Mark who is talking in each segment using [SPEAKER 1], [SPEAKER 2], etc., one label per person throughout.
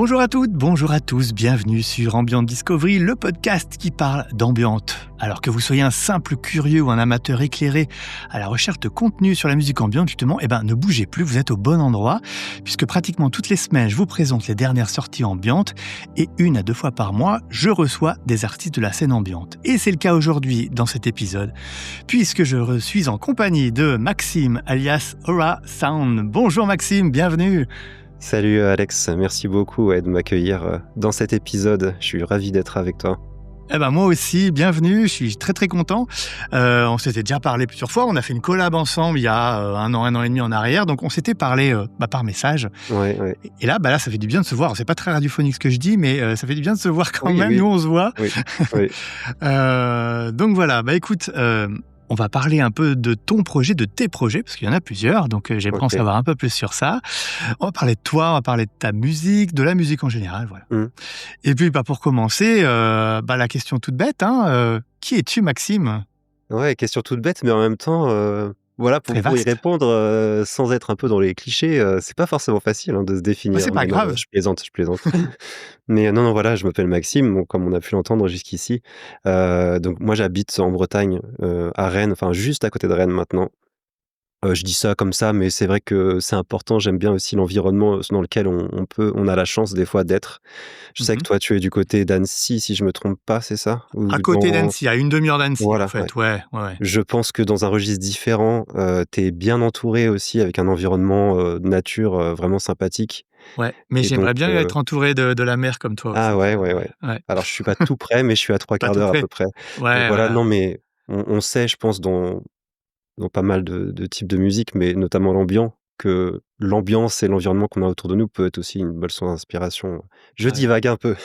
[SPEAKER 1] Bonjour à toutes, bonjour à tous, bienvenue sur Ambient Discovery, le podcast qui parle d'ambiante. Alors que vous soyez un simple curieux ou un amateur éclairé à la recherche de contenu sur la musique ambiante, justement, ne bougez plus, vous êtes au bon endroit, puisque pratiquement toutes les semaines, je vous présente les dernières sorties ambiantes et 1 à 2 fois par mois, je reçois des artistes de la scène ambiante. Et c'est le cas aujourd'hui dans cet épisode, puisque je suis en compagnie de Maxime, alias Aura Sound. Bonjour Maxime, bienvenue.
[SPEAKER 2] Salut Alex, merci beaucoup de m'accueillir dans cet épisode. Je suis ravi d'être avec toi.
[SPEAKER 1] Moi aussi, bienvenue, je suis très très content. On s'était déjà parlé plusieurs fois, on a fait une collab ensemble il y a un an et demi en arrière, donc on s'était parlé par message.
[SPEAKER 2] Ouais.
[SPEAKER 1] Et là, ça fait du bien de se voir. C'est pas très radiophonique ce que je dis, mais ça fait du bien de se voir quand même,
[SPEAKER 2] oui.
[SPEAKER 1] Nous on se voit.
[SPEAKER 2] Oui.
[SPEAKER 1] Donc voilà, écoute... on va parler un peu de ton projet, de tes projets, parce qu'il y en a plusieurs, donc j'aimerais en savoir un peu plus sur ça. On va parler de toi, on va parler de ta musique, de la musique en général, voilà. Et puis, pour commencer, la question toute bête, qui es-tu, Maxime ?
[SPEAKER 2] Ouais, question toute bête, mais en même temps, pour y répondre sans être un peu dans les clichés, c'est pas forcément facile de se définir.
[SPEAKER 1] C'est pas grave.
[SPEAKER 2] Non, je plaisante. Mais non, voilà, je m'appelle Maxime, comme on a pu l'entendre jusqu'ici. Donc moi, j'habite en Bretagne, à Rennes, enfin juste à côté de Rennes maintenant. Je dis ça comme ça, mais c'est vrai que c'est important. J'aime bien aussi l'environnement dans lequel on a la chance des fois d'être. Je sais que toi, tu es du côté d'Annecy, si je me trompe pas, c'est ça?
[SPEAKER 1] À côté d'Annecy, à 1 demi-heure d'Annecy,
[SPEAKER 2] Voilà,
[SPEAKER 1] en fait. Ouais.
[SPEAKER 2] Je pense que dans un registre différent, tu es bien entouré aussi avec un environnement nature vraiment sympathique.
[SPEAKER 1] Ouais, mais
[SPEAKER 2] Et
[SPEAKER 1] j'aimerais
[SPEAKER 2] donc,
[SPEAKER 1] bien être entouré de la mer comme toi aussi.
[SPEAKER 2] Ah ouais.
[SPEAKER 1] Ouais.
[SPEAKER 2] Alors je suis pas tout près, mais je suis à 3
[SPEAKER 1] Pas
[SPEAKER 2] quarts
[SPEAKER 1] tout
[SPEAKER 2] d'heure à
[SPEAKER 1] près.
[SPEAKER 2] peu près. Donc
[SPEAKER 1] Ouais,
[SPEAKER 2] voilà,
[SPEAKER 1] voilà.
[SPEAKER 2] non, mais on sait, je pense, dans pas mal de types de musique, mais notamment l'ambiant, que l'ambiance et l'environnement qu'on a autour de nous peut être aussi une bonne source d'inspiration. Je divague un peu,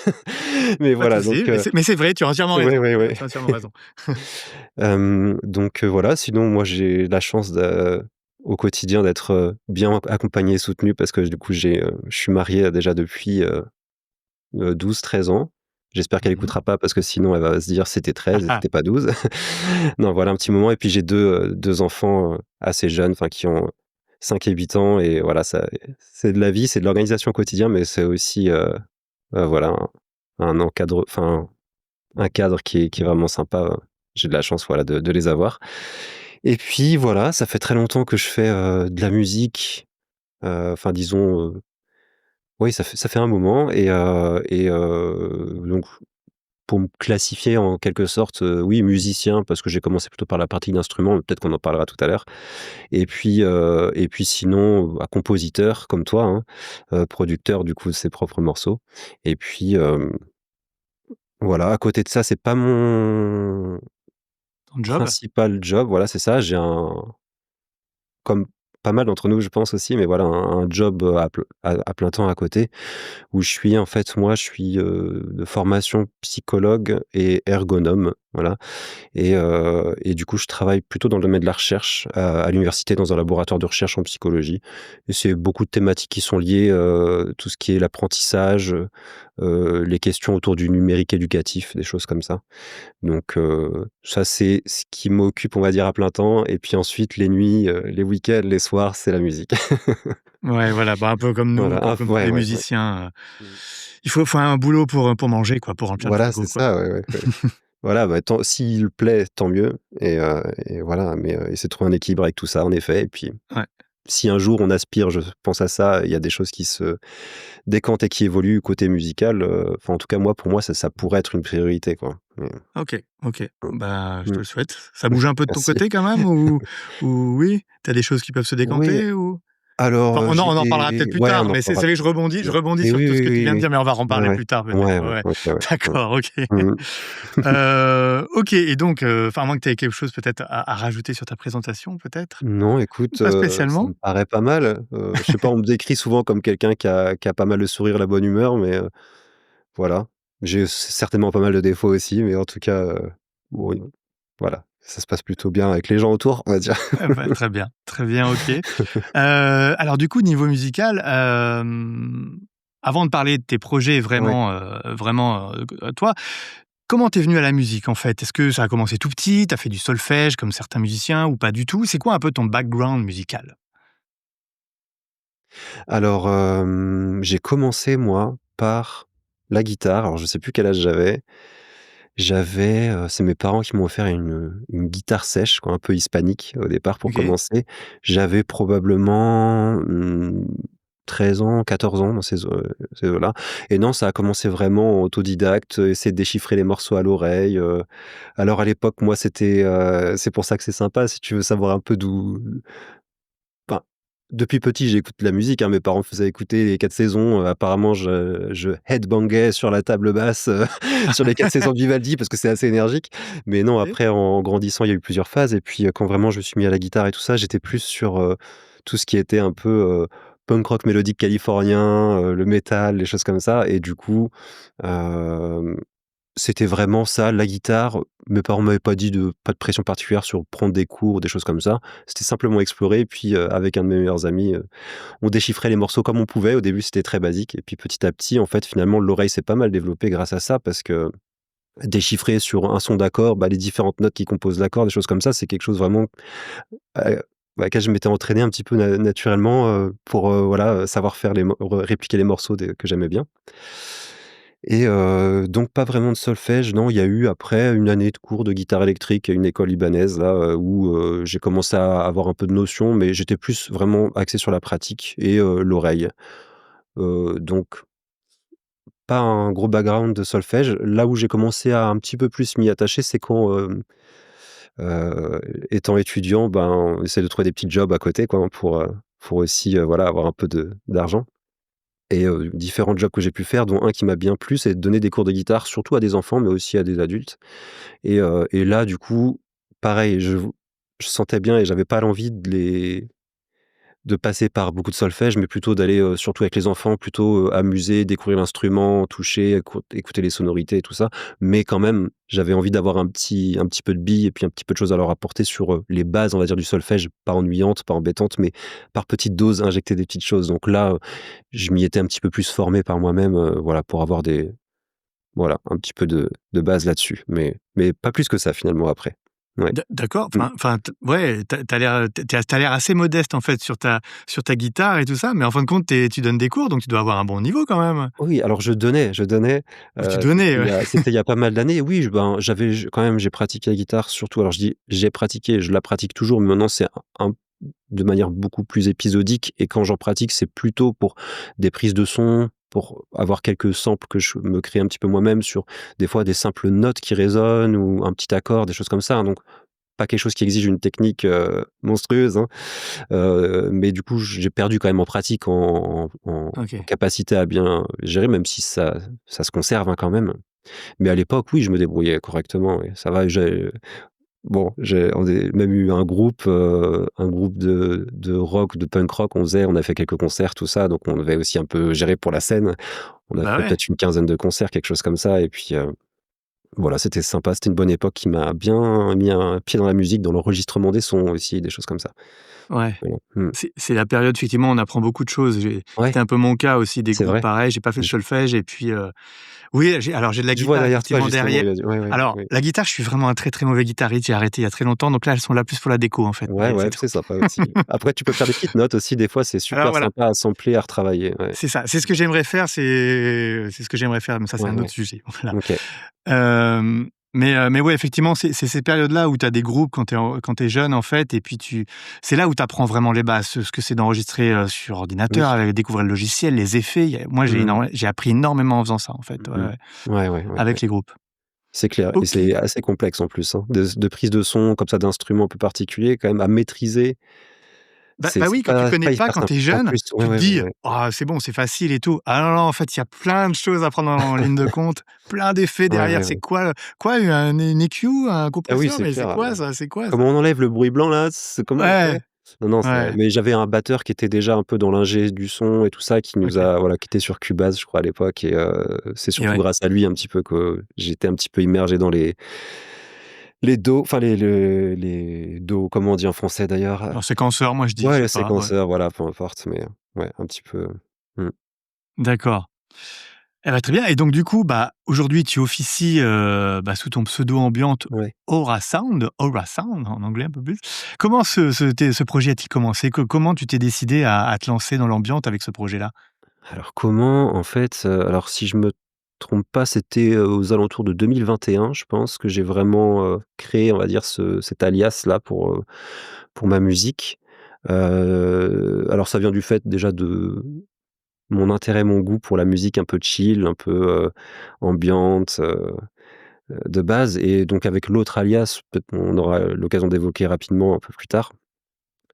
[SPEAKER 2] mais
[SPEAKER 1] Pas de
[SPEAKER 2] voilà,
[SPEAKER 1] souci,
[SPEAKER 2] donc
[SPEAKER 1] mais c'est vrai, tu as entièrement raison.
[SPEAKER 2] ouais.
[SPEAKER 1] Tu as entièrement raison.
[SPEAKER 2] Donc voilà, sinon moi j'ai la chance au quotidien d'être bien accompagné et soutenu parce que du coup je suis marié déjà depuis 12-13 ans. J'espère qu'elle écoutera pas parce que sinon elle va se dire: «C'était 13 et c'était pas 12». Non, voilà un petit moment et puis j'ai deux enfants assez jeunes, enfin qui ont 5 et 8 ans et voilà, ça c'est de la vie, c'est de l'organisation au quotidien, mais c'est aussi, voilà un cadre qui est vraiment sympa. J'ai de la chance, voilà, de les avoir et puis voilà, ça fait très longtemps que je fais de la musique, enfin disons, oui, ça fait un moment donc pour me classifier en quelque sorte, oui, musicien parce que j'ai commencé plutôt par la partie d'instrument, peut-être qu'on en parlera tout à l'heure et puis sinon, compositeur comme toi, producteur du coup de ses propres morceaux et puis, voilà, à côté de ça, c'est pas mon
[SPEAKER 1] Ton job ?
[SPEAKER 2] principal job, voilà, c'est ça. J'ai comme pas mal d'entre nous, je pense aussi, mais voilà, un job à plein temps à côté où je suis de formation psychologue et ergonome, voilà et du coup, je travaille plutôt dans le domaine de la recherche à l'université dans un laboratoire de recherche en psychologie et c'est beaucoup de thématiques qui sont liées, tout ce qui est l'apprentissage, les questions autour du numérique éducatif, des choses comme ça. Donc ça, c'est ce qui m'occupe, on va dire, à plein temps et puis ensuite les nuits, les week-ends, les soirs, c'est la musique.
[SPEAKER 1] Ouais, voilà, un peu comme nous,
[SPEAKER 2] Voilà,
[SPEAKER 1] comme tous
[SPEAKER 2] ouais,
[SPEAKER 1] les
[SPEAKER 2] ouais.
[SPEAKER 1] musiciens.
[SPEAKER 2] Mmh.
[SPEAKER 1] Il faut un boulot pour manger, quoi, pour remplir le
[SPEAKER 2] Voilà,
[SPEAKER 1] frigo,
[SPEAKER 2] c'est
[SPEAKER 1] quoi.
[SPEAKER 2] ça, ouais. Voilà, tant s'il plaît, tant mieux et voilà, mais essayer de trouver un équilibre avec tout ça, en effet et puis,
[SPEAKER 1] Ouais.
[SPEAKER 2] si un jour on aspire, je pense à ça, il y a des choses qui se décantent et qui évoluent côté musical, enfin, en tout cas, pour moi, ça pourrait être une priorité, quoi.
[SPEAKER 1] OK. Je te
[SPEAKER 2] Mmh.
[SPEAKER 1] le souhaite. Ça bouge un peu de ton
[SPEAKER 2] Merci.
[SPEAKER 1] côté quand même ou oui? Tu as des choses qui peuvent se
[SPEAKER 2] Oui,
[SPEAKER 1] décanter ou?
[SPEAKER 2] alors,
[SPEAKER 1] Enfin, on en parlera peut-être plus
[SPEAKER 2] on
[SPEAKER 1] tard,
[SPEAKER 2] en
[SPEAKER 1] mais c'est
[SPEAKER 2] parlera
[SPEAKER 1] vrai que je
[SPEAKER 2] ouais
[SPEAKER 1] rebondis
[SPEAKER 2] et
[SPEAKER 1] sur
[SPEAKER 2] oui,
[SPEAKER 1] tout ce
[SPEAKER 2] oui,
[SPEAKER 1] que tu viens de
[SPEAKER 2] oui.
[SPEAKER 1] dire, mais on va en
[SPEAKER 2] Ouais,
[SPEAKER 1] parler plus tard peut-être. Ouais.
[SPEAKER 2] OK, ouais.
[SPEAKER 1] D'accord, OK.
[SPEAKER 2] Mmh.
[SPEAKER 1] OK et donc, à moins que tu aies quelque chose peut-être à rajouter sur ta présentation peut-être?
[SPEAKER 2] Non, écoute,
[SPEAKER 1] Pas
[SPEAKER 2] ça
[SPEAKER 1] spécialement?
[SPEAKER 2] me paraît pas mal. Je sais pas, on me décrit souvent comme quelqu'un qui a pas mal le sourire, la bonne humeur, mais voilà. J'ai certainement pas mal de défauts aussi, mais en tout cas, oui, voilà, ça se passe plutôt bien avec les gens autour, on va dire.
[SPEAKER 1] Très bien, OK. Alors du coup, niveau musical, avant de parler de tes projets
[SPEAKER 2] Ouais.
[SPEAKER 1] toi, comment t'es venu à la musique, en fait? Est-ce que ça a commencé tout petit? Tu as fait du solfège comme certains musiciens ou pas du tout? C'est quoi un peu ton background musical?
[SPEAKER 2] Alors, j'ai commencé moi par la guitare. Alors je sais plus quel âge j'avais. C'est mes parents qui m'ont offert une guitare sèche, quoi, un peu hispanique au départ pour
[SPEAKER 1] OK.
[SPEAKER 2] commencer. J'avais probablement, 13 ans, 14 ans dans ces eaux-là et non, ça a commencé vraiment en autodidacte, essayer de déchiffrer les morceaux à l'oreille, alors à l'époque, moi, c'est pour ça que c'est sympa si tu veux savoir un peu enfin, depuis petit, j'écoute de la musique, hein. Mes parents me faisaient écouter les 4 saisons, apparemment je headbangais sur la table basse, sur les 4 saisons de Vivaldi parce que c'est assez énergique. Mais non,
[SPEAKER 1] OK.
[SPEAKER 2] après en grandissant, il y a eu plusieurs phases et puis, quand vraiment je me suis mis à la guitare et tout ça, j'étais plus sur, tout ce qui était un peu, punk rock mélodique californien, le métal, les choses comme ça et du coup, hem c'était vraiment ça, la guitare. Mes parents m'avaient pas de pression particulière sur prendre des cours ou des choses comme ça. C'était simplement explorer et puis, avec un de mes meilleurs amis, on déchiffrait les morceaux comme on pouvait. Au début, c'était très basique et puis petit à petit, en fait, finalement, l'oreille s'est pas mal développée grâce à ça parce que déchiffrer sur un son d'accord, bah, les différentes notes qui composent l'accord, des choses comme ça, c'est quelque chose vraiment, à à laquelle je m'étais entraîné un petit peu naturellement, pour, voilà, savoir faire les mo re répliquer les morceaux que j'aimais bien. Et donc pas vraiment de solfège, non, il y a eu après une année de cours de guitare électrique à une école libanaise là, où, j'ai commencé à avoir un peu de notions, mais j'étais plus vraiment axé sur la pratique et l'oreille. Donc pas un gros background de solfège. Là où j'ai commencé à un petit peu plus m'y attacher, c'est quand, heu, étant étudiant, ben, on essaie de trouver des petits jobs à côté quoi, hein, pour aussi, voilà, avoir un peu de d'argent. Et différents jobs que j'ai pu faire, dont un qui m'a bien plu, c'est de donner des cours de guitare, surtout à des enfants, mais aussi à des adultes. Et là, du coup, pareil, je sentais bien et j'avais pas l'envie de passer par beaucoup de solfège, mais plutôt d'aller, surtout avec les enfants, plutôt, amuser, découvrir l'instrument, toucher, écouter les sonorités et tout ça. Mais quand même, j'avais envie d'avoir un petit peu de billes et puis un petit peu de choses à leur apporter sur, les bases, on va dire, du solfège, pas ennuyantes, pas embêtantes, mais par petites doses, injecter des petites choses. Donc là, je m'y étais un petit peu plus formé par moi-même, voilà, pour avoir un petit peu de base là-dessus. Mais pas plus que ça finalement après. Ouais.
[SPEAKER 1] D'accord,
[SPEAKER 2] Mmh.
[SPEAKER 1] enfin, t ouais, tu as l'air, tu l'air assez modeste, en fait, sur ta guitare et tout ça, mais en fin de compte, tu donnes des cours, donc tu dois avoir un bon niveau quand même?
[SPEAKER 2] Oui, alors je donnais,
[SPEAKER 1] Tu
[SPEAKER 2] c'était
[SPEAKER 1] donnais,
[SPEAKER 2] il
[SPEAKER 1] ouais.
[SPEAKER 2] y a c'était il y a pas mal d'années. Oui, quand même j'ai pratiqué la guitare surtout alors je dis: «J'ai pratiqué», je la pratique toujours, mais maintenant c'est un de manière beaucoup plus épisodique et quand j'en pratique, c'est plutôt pour des prises de son, pour avoir quelques samples que je me crée un petit peu moi-même sur des fois des simples notes qui résonnent ou un petit accord, des choses comme ça, hein, donc pas quelque chose qui exige une technique, monstrueuse, hein. Mais du coup, j'ai perdu quand même en pratique, en
[SPEAKER 1] OK.
[SPEAKER 2] capacité à bien gérer, même si ça se conserve, hein, quand même. Mais à l'époque, oui, je me débrouillais correctement, oui, ça va. On a même eu un groupe de rock, de punk rock, on a fait quelques concerts, tout ça, donc on devait aussi un peu gérer pour la scène. On a
[SPEAKER 1] Bah,
[SPEAKER 2] fait
[SPEAKER 1] ouais.
[SPEAKER 2] peut-être une quinzaine de concerts, quelque chose comme ça et puis, voilà, c'était sympa, c'était une bonne époque qui m'a bien mis un pied dans la musique, dans l'enregistrement des sons aussi, des choses comme ça.
[SPEAKER 1] Ouais.
[SPEAKER 2] Voilà. Mmh.
[SPEAKER 1] C'est la période, effectivement, on apprend beaucoup de choses.
[SPEAKER 2] Ouais,
[SPEAKER 1] C'était un peu mon cas aussi, des
[SPEAKER 2] c'est
[SPEAKER 1] groupes
[SPEAKER 2] vrai.
[SPEAKER 1] pareils. J'ai pas fait de
[SPEAKER 2] Mmh.
[SPEAKER 1] solfège et puis, oui, j'ai de la
[SPEAKER 2] Je vois
[SPEAKER 1] guitare
[SPEAKER 2] derrière toi
[SPEAKER 1] effectivement
[SPEAKER 2] justement,
[SPEAKER 1] derrière.
[SPEAKER 2] il a dit ouais, ouais,
[SPEAKER 1] Alors
[SPEAKER 2] oui.
[SPEAKER 1] la guitare, je suis vraiment un très, très mauvais guitariste. J'ai arrêté il y a très longtemps, donc là, elles sont là plus pour la déco, en fait,
[SPEAKER 2] Ouais,
[SPEAKER 1] mais c'est
[SPEAKER 2] ouais,
[SPEAKER 1] tout.
[SPEAKER 2] c'est sympa aussi. Après tu peux faire des petites notes aussi, des fois c'est
[SPEAKER 1] Alors
[SPEAKER 2] super
[SPEAKER 1] voilà,
[SPEAKER 2] sympa à sampler, à retravailler, ouais.
[SPEAKER 1] c'est ça. C'est ce que j'aimerais faire, c'est ce que j'aimerais faire, mais ça, c'est
[SPEAKER 2] Ouais,
[SPEAKER 1] un autre
[SPEAKER 2] ouais.
[SPEAKER 1] sujet. Voilà.
[SPEAKER 2] OK.
[SPEAKER 1] Mais ouais, effectivement, c'est ces périodes-là où tu as des groupes quand tu es jeune, en fait, et puis c'est là où tu apprends vraiment les bases, ce que c'est d'enregistrer, sur ordinateur,
[SPEAKER 2] Oui.
[SPEAKER 1] avec découvrir le logiciel, les effets. Moi,
[SPEAKER 2] Mmh.
[SPEAKER 1] j'ai appris énormément en faisant ça, en fait, ouais,
[SPEAKER 2] Mmh.
[SPEAKER 1] ouais,
[SPEAKER 2] Ouais, ouais, ouais, ouais.
[SPEAKER 1] avec les groupes.
[SPEAKER 2] C'est clair et
[SPEAKER 1] OK.
[SPEAKER 2] c'est assez complexe en plus, hein, de prise de son comme ça, d'instruments un peu particuliers quand même à maîtriser,
[SPEAKER 1] Bah,
[SPEAKER 2] c'est
[SPEAKER 1] oui, quand tu connais
[SPEAKER 2] pas
[SPEAKER 1] pas,
[SPEAKER 2] hyper
[SPEAKER 1] quand
[SPEAKER 2] simple.
[SPEAKER 1] tu es
[SPEAKER 2] En
[SPEAKER 1] jeune,
[SPEAKER 2] plus ouais,
[SPEAKER 1] tu te
[SPEAKER 2] ouais, ouais,
[SPEAKER 1] dis:
[SPEAKER 2] ouais.
[SPEAKER 1] «Ah, c'est bon, c'est facile et tout». Ah non, non, en fait, il y a plein de choses à prendre en ligne de compte, plein d'effets
[SPEAKER 2] Ouais,
[SPEAKER 1] derrière.
[SPEAKER 2] ouais,
[SPEAKER 1] C'est
[SPEAKER 2] ouais.
[SPEAKER 1] quoi, une EQ, un
[SPEAKER 2] Ah oui,
[SPEAKER 1] compresseur?
[SPEAKER 2] c'est
[SPEAKER 1] Mais c'est
[SPEAKER 2] clair,
[SPEAKER 1] quoi ça? C'est quoi
[SPEAKER 2] comment
[SPEAKER 1] ça?
[SPEAKER 2] on enlève le bruit blanc là? C'est comment on
[SPEAKER 1] Ouais,
[SPEAKER 2] fait? Non, non, c'est
[SPEAKER 1] ouais,
[SPEAKER 2] mais j'avais un batteur qui était déjà un peu dans l'ingé du son et tout ça, qui nous
[SPEAKER 1] OK,
[SPEAKER 2] a voilà, qui était sur Cubase, je crois, à l'époque et c'est
[SPEAKER 1] et
[SPEAKER 2] surtout
[SPEAKER 1] ouais.
[SPEAKER 2] grâce à lui un petit peu que j'étais un petit peu immergé dans les dos, enfin les dos, comment on dit en français d'ailleurs?
[SPEAKER 1] Alors séquenceur, moi je dis, je
[SPEAKER 2] Ouais,
[SPEAKER 1] sais
[SPEAKER 2] les
[SPEAKER 1] pas, ouais.
[SPEAKER 2] séquenceurs, voilà, peu importe, mais ouais, un petit peu, mmh,
[SPEAKER 1] D'accord. Eh bah, très bien, et donc du coup, bah, aujourd'hui tu officies, sous ton pseudo ambiante
[SPEAKER 2] ouais.
[SPEAKER 1] Aura Sound en anglais un peu plus. Comment ce projet a-t-il commencé? Comment tu t'es décidé à te lancer dans l'ambiante avec ce projet-là?
[SPEAKER 2] Alors comment? En fait, alors si je me trompe pas, c'était, aux alentours de 2021, je pense que j'ai vraiment, créé, on va dire, cet alias-là pour ma musique. Alors ça vient du fait déjà de mon intérêt, mon goût pour la musique un peu chill, un peu, ambiante, de base et donc avec l'autre alias, peut-être on aura l'occasion d'évoquer rapidement un peu plus tard,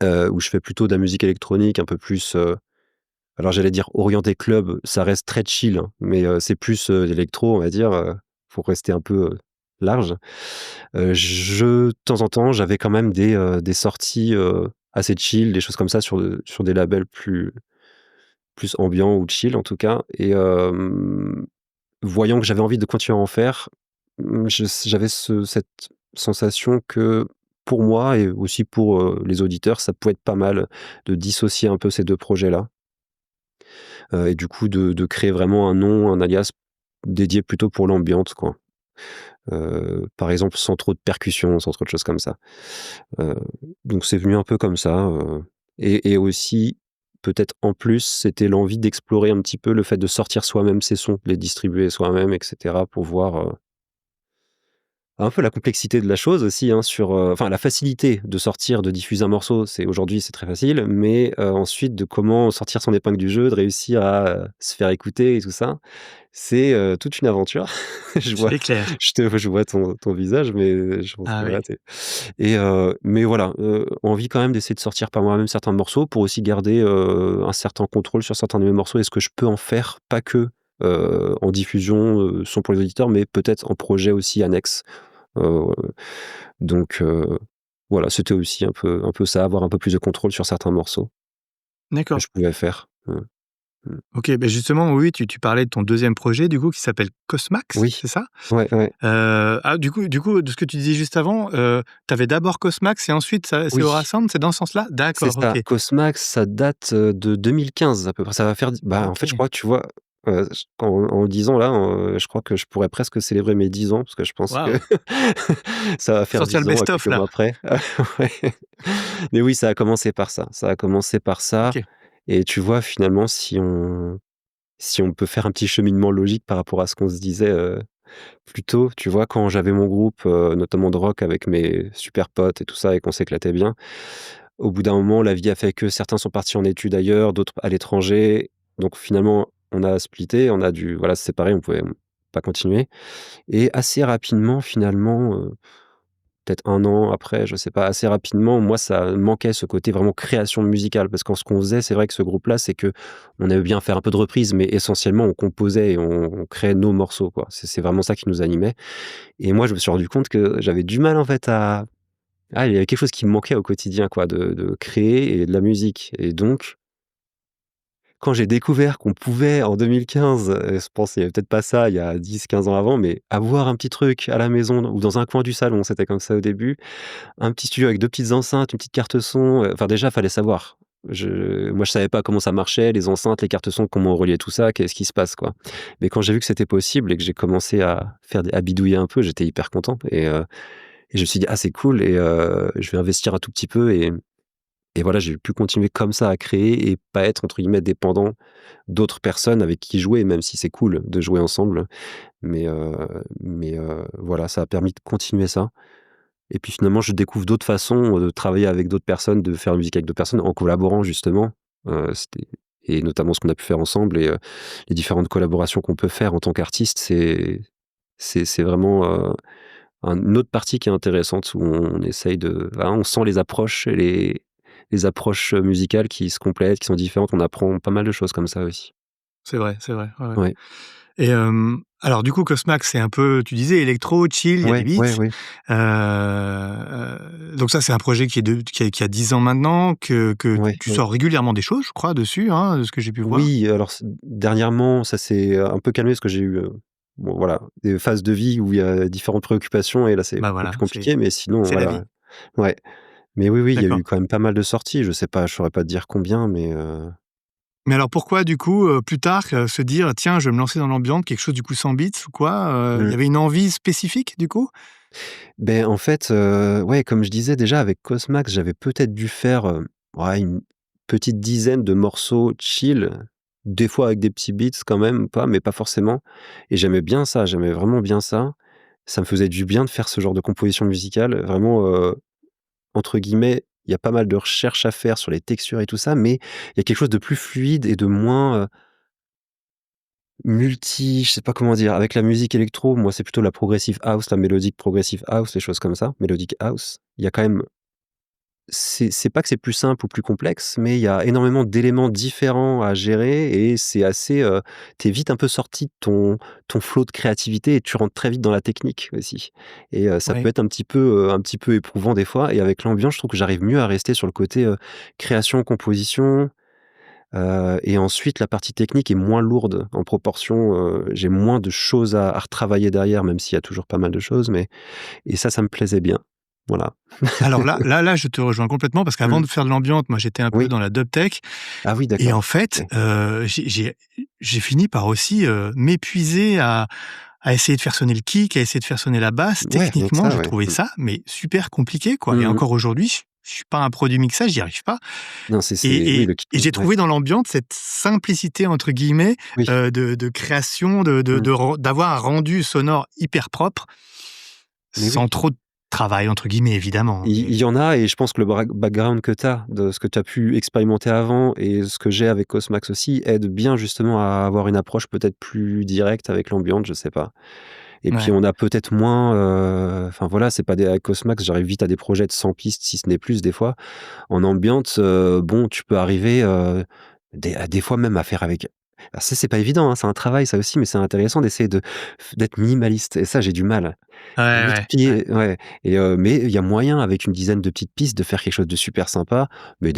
[SPEAKER 2] où je fais plutôt de la musique électronique un peu plus, alors j'allais dire orienté club, ça reste très chill, hein, mais c'est plus, électro on va dire, pour rester un peu, large. De temps en temps, j'avais quand même des sorties, assez chill, des choses comme ça sur des labels plus ambiants ou chill en tout cas et voyant que j'avais envie de continuer à en faire, j'avais cette sensation que pour moi et aussi pour, les auditeurs, ça pouvait être pas mal de dissocier un peu ces 2 projets-là. Et du coup de créer vraiment un nom, un alias dédié plutôt pour l'ambiance quoi. Par exemple sans trop de percussions, sans trop de choses comme ça. Heu, donc c'est venu un peu comme ça, et aussi peut-être en plus, c'était l'envie d'explorer un petit peu le fait de sortir soi-même ses sons, de les distribuer soi-même et cetera pour voir, un peu la complexité de la chose aussi, hein, enfin la facilité de sortir, de diffuser un morceau, aujourd'hui c'est très facile, mais ensuite de comment sortir son épingle du jeu, de réussir à, se faire écouter et tout ça, c'est, toute une aventure. Je vois
[SPEAKER 1] C'est clair.
[SPEAKER 2] je vois ton visage, mais je pense que
[SPEAKER 1] Ah
[SPEAKER 2] voilà,
[SPEAKER 1] oui.
[SPEAKER 2] mais voilà, envie quand même d'essayer de sortir par moi-même certains morceaux pour aussi garder, un certain contrôle sur certains de mes morceaux et ce que je peux en faire, pas que, en diffusion, son pour les auditeurs, mais peut-être en projet aussi annexe. Heu, donc voilà, c'était aussi un peu ça, avoir un peu plus de contrôle sur certains morceaux que
[SPEAKER 1] D'accord.
[SPEAKER 2] je pouvais faire. Mmh.
[SPEAKER 1] OK, beh, justement, oui, tu parlais de ton deuxième projet, du coup, qui s'appelle Cosmax,
[SPEAKER 2] Oui,
[SPEAKER 1] c'est ça?
[SPEAKER 2] ouais, ouais,
[SPEAKER 1] Du coup, de ce que tu disais juste avant, tu avais d'abord Cosmax et ensuite ça c'est
[SPEAKER 2] oui,
[SPEAKER 1] Orascend, c'est dans ce sens-là?
[SPEAKER 2] c'est
[SPEAKER 1] D'accord, OK.
[SPEAKER 2] ça. Cosmax, ça date, de 2015 à peu près. Ça va faire en fait, je
[SPEAKER 1] OK.
[SPEAKER 2] crois que tu vois, en le disant là, je crois que je pourrais presque célébrer mes 10 ans parce que je pense que
[SPEAKER 1] Waouh!
[SPEAKER 2] ça va faire
[SPEAKER 1] Sortir le
[SPEAKER 2] 10 ans à
[SPEAKER 1] best-of
[SPEAKER 2] quelques
[SPEAKER 1] là.
[SPEAKER 2] mois près. Ouais. Mais oui, ça a commencé par ça. Ça a commencé par ça
[SPEAKER 1] OK.
[SPEAKER 2] et tu vois, finalement, si on peut faire un petit cheminement logique par rapport à ce qu'on se disait, plus tôt, tu vois? Quand j'avais mon groupe, notamment de rock avec mes super potes et tout ça et qu'on s'éclatait bien, au bout d'un moment, la vie a fait que certains sont partis en études ailleurs, d'autres à l'étranger. Donc finalement, on a splitté, on a dû, voilà, se séparer, on pouvait pas continuer et assez rapidement, finalement, peut-être un an après, je sais pas, assez rapidement, moi, ça manquait ce côté vraiment création musicale parce qu'en ce qu'on faisait, c'est vrai que ce groupe-là, c'est que on aimait bien faire un peu de reprises, mais essentiellement, on composait et on créait nos morceaux, quoi. C'est vraiment ça qui nous animait et moi, je me suis rendu compte que j'avais du mal, en fait, il y avait quelque chose qui me manquait au quotidien, quoi, de créer et de la musique et donc quand j'ai découvert qu'on pouvait en 2015, je pense qu'il y avait peut-être pas ça il y a 10, 15 ans avant, mais avoir un petit truc à la maison ou dans un coin du salon, c'était comme ça au début. Un petit studio avec 2 petites enceintes, une petite carte son, enfin déjà fallait savoir. Moi je savais pas comment ça marchait, les enceintes, les cartes son, comment on reliait tout ça, qu'est-ce qui se passe, quoi? Mais quand j'ai vu que c'était possible et que j'ai commencé à bidouiller un peu, j'étais hyper content et je me suis dit: «Ah c'est cool et je vais investir un tout petit peu» et voilà, j'ai pu continuer comme ça à créer et pas être entre guillemets «dépendant» d'autres personnes avec qui jouer, même si c'est cool de jouer ensemble. Mais voilà, ça a permis de continuer ça. Et puis finalement, je découvre d'autres façons, de travailler avec d'autres personnes, de faire musique avec d'autres personnes en collaborant justement, c'était et notamment ce qu'on a pu faire ensemble et les différentes collaborations qu'on peut faire en tant qu'artiste, c'est vraiment, une autre partie qui est intéressante où on essaye on sent les approches et les approches, musicales qui se complètent, qui sont différentes. On apprend pas mal de choses comme ça aussi.
[SPEAKER 1] C'est vrai, ouais, ouais.
[SPEAKER 2] Ouais.
[SPEAKER 1] Et alors du coup, Cosmax, c'est un peu, tu disais électro, chill, il y a des
[SPEAKER 2] Ouais, ouais,
[SPEAKER 1] beats.
[SPEAKER 2] ouais.
[SPEAKER 1] Donc ça, c'est un projet qui a 10 ans maintenant, que
[SPEAKER 2] Ouais,
[SPEAKER 1] tu
[SPEAKER 2] ouais.
[SPEAKER 1] sors régulièrement des choses, je crois, dessus, hein, de ce que j'ai pu voir?
[SPEAKER 2] Oui, alors dernièrement, ça s'est un peu calmé parce que j'ai eu, bon voilà, des phases de vie où il y a différentes préoccupations et là, c'est
[SPEAKER 1] Bah,
[SPEAKER 2] un peu plus
[SPEAKER 1] voilà,
[SPEAKER 2] compliqué, mais sinon,
[SPEAKER 1] c'est la
[SPEAKER 2] voilà.
[SPEAKER 1] vie.
[SPEAKER 2] Ouais, mais oui, oui, il y a
[SPEAKER 1] D'accord.
[SPEAKER 2] eu quand même pas mal de sorties. Je sais pas, je saurais pas te dire combien, mais
[SPEAKER 1] Mais alors pourquoi du coup, plus tard, se dire: «Tiens, je vais me lancer dans l'ambiance», quelque chose du coup sans beats ou quoi? Il y
[SPEAKER 2] mmh.
[SPEAKER 1] avait une envie spécifique du coup?
[SPEAKER 2] En fait, ouais, comme je disais déjà avec Cosmax, j'avais peut-être dû faire, ouais, une petite dizaine de morceaux chill, des fois avec des petits beats quand même, pas mais pas forcément et j'aimais bien ça, j'aimais vraiment bien ça. Ça me faisait du bien de faire ce genre de composition musicale, vraiment, entre guillemets, il y a pas mal de recherches à faire sur les textures et tout ça, mais il y a quelque chose de plus fluide et de moins, je sais pas comment dire. Avec la musique électro, moi, c'est plutôt la progressive house, la mélodique progressive house, les choses comme ça, melodic house. Il y a quand même c'est pas que c'est plus simple ou plus complexe, mais il y a énormément d'éléments différents à gérer et c'est assez, tu vite un peu sorti de ton flow de créativité et tu rentres très vite dans la technique aussi et ça peut
[SPEAKER 1] Ouais.
[SPEAKER 2] être un petit peu éprouvant des fois et avec l'ambiance, je trouve que j'arrive mieux à rester sur le côté, création, composition, et ensuite la partie technique est moins lourde en proportion, j'ai moins de choses à retravailler derrière, même s'il y a toujours pas mal de choses, mais et ça me plaisait bien. Voilà.
[SPEAKER 1] Alors là, je te rejoins complètement parce qu'avant
[SPEAKER 2] Mmh.
[SPEAKER 1] de faire de l'ambiance, moi, j'étais un peu
[SPEAKER 2] Oui.
[SPEAKER 1] dans la dub tech
[SPEAKER 2] Ah oui,
[SPEAKER 1] et en
[SPEAKER 2] d'accord.
[SPEAKER 1] fait,
[SPEAKER 2] OK.
[SPEAKER 1] j'ai fini par aussi, m'épuiser à essayer de faire sonner le kick, à essayer de faire sonner la basse.
[SPEAKER 2] Ouais, rien que
[SPEAKER 1] Techniquement,
[SPEAKER 2] ça,
[SPEAKER 1] je
[SPEAKER 2] ouais.
[SPEAKER 1] trouvais ça, mais super compliqué, quoi et
[SPEAKER 2] Mmh mh.
[SPEAKER 1] encore aujourd'hui, je suis pas un pro du mixage, j'y arrive pas
[SPEAKER 2] Non, c'est oui, le kick,
[SPEAKER 1] et j'ai
[SPEAKER 2] ouais.
[SPEAKER 1] trouvé dans l'ambiance cette «simplicité» entre guillemets,
[SPEAKER 2] Oui.
[SPEAKER 1] de création, de
[SPEAKER 2] Mmh.
[SPEAKER 1] ren d'avoir un rendu sonore hyper propre,
[SPEAKER 2] Mais
[SPEAKER 1] sans
[SPEAKER 2] oui.
[SPEAKER 1] trop de «travail» entre guillemets évidemment,
[SPEAKER 2] Il
[SPEAKER 1] mais
[SPEAKER 2] y en a et je pense que le background que tu as, de ce que tu as pu expérimenter avant et ce que j'ai avec Cosmax aussi, aide bien justement à avoir une approche peut-être plus directe avec l'ambiance, je sais pas. Et puis
[SPEAKER 1] ouais.
[SPEAKER 2] on a peut-être moins, enfin voilà, c'est pas des avec Cosmax, j'arrive vite à des projets de 100 pistes, si ce n'est plus des fois. En ambiance, bon, tu peux arriver, des fois même à faire avec alors ça, c'est pas évident, hein, c'est un travail ça aussi, mais c'est intéressant d'essayer d'être minimaliste et ça, j'ai du mal.
[SPEAKER 1] Ouais,
[SPEAKER 2] 8
[SPEAKER 1] ouais, ouais.
[SPEAKER 2] pieds, ouais et mais il y a moyen avec une dizaine de petites pistes de faire quelque chose de super sympa, mais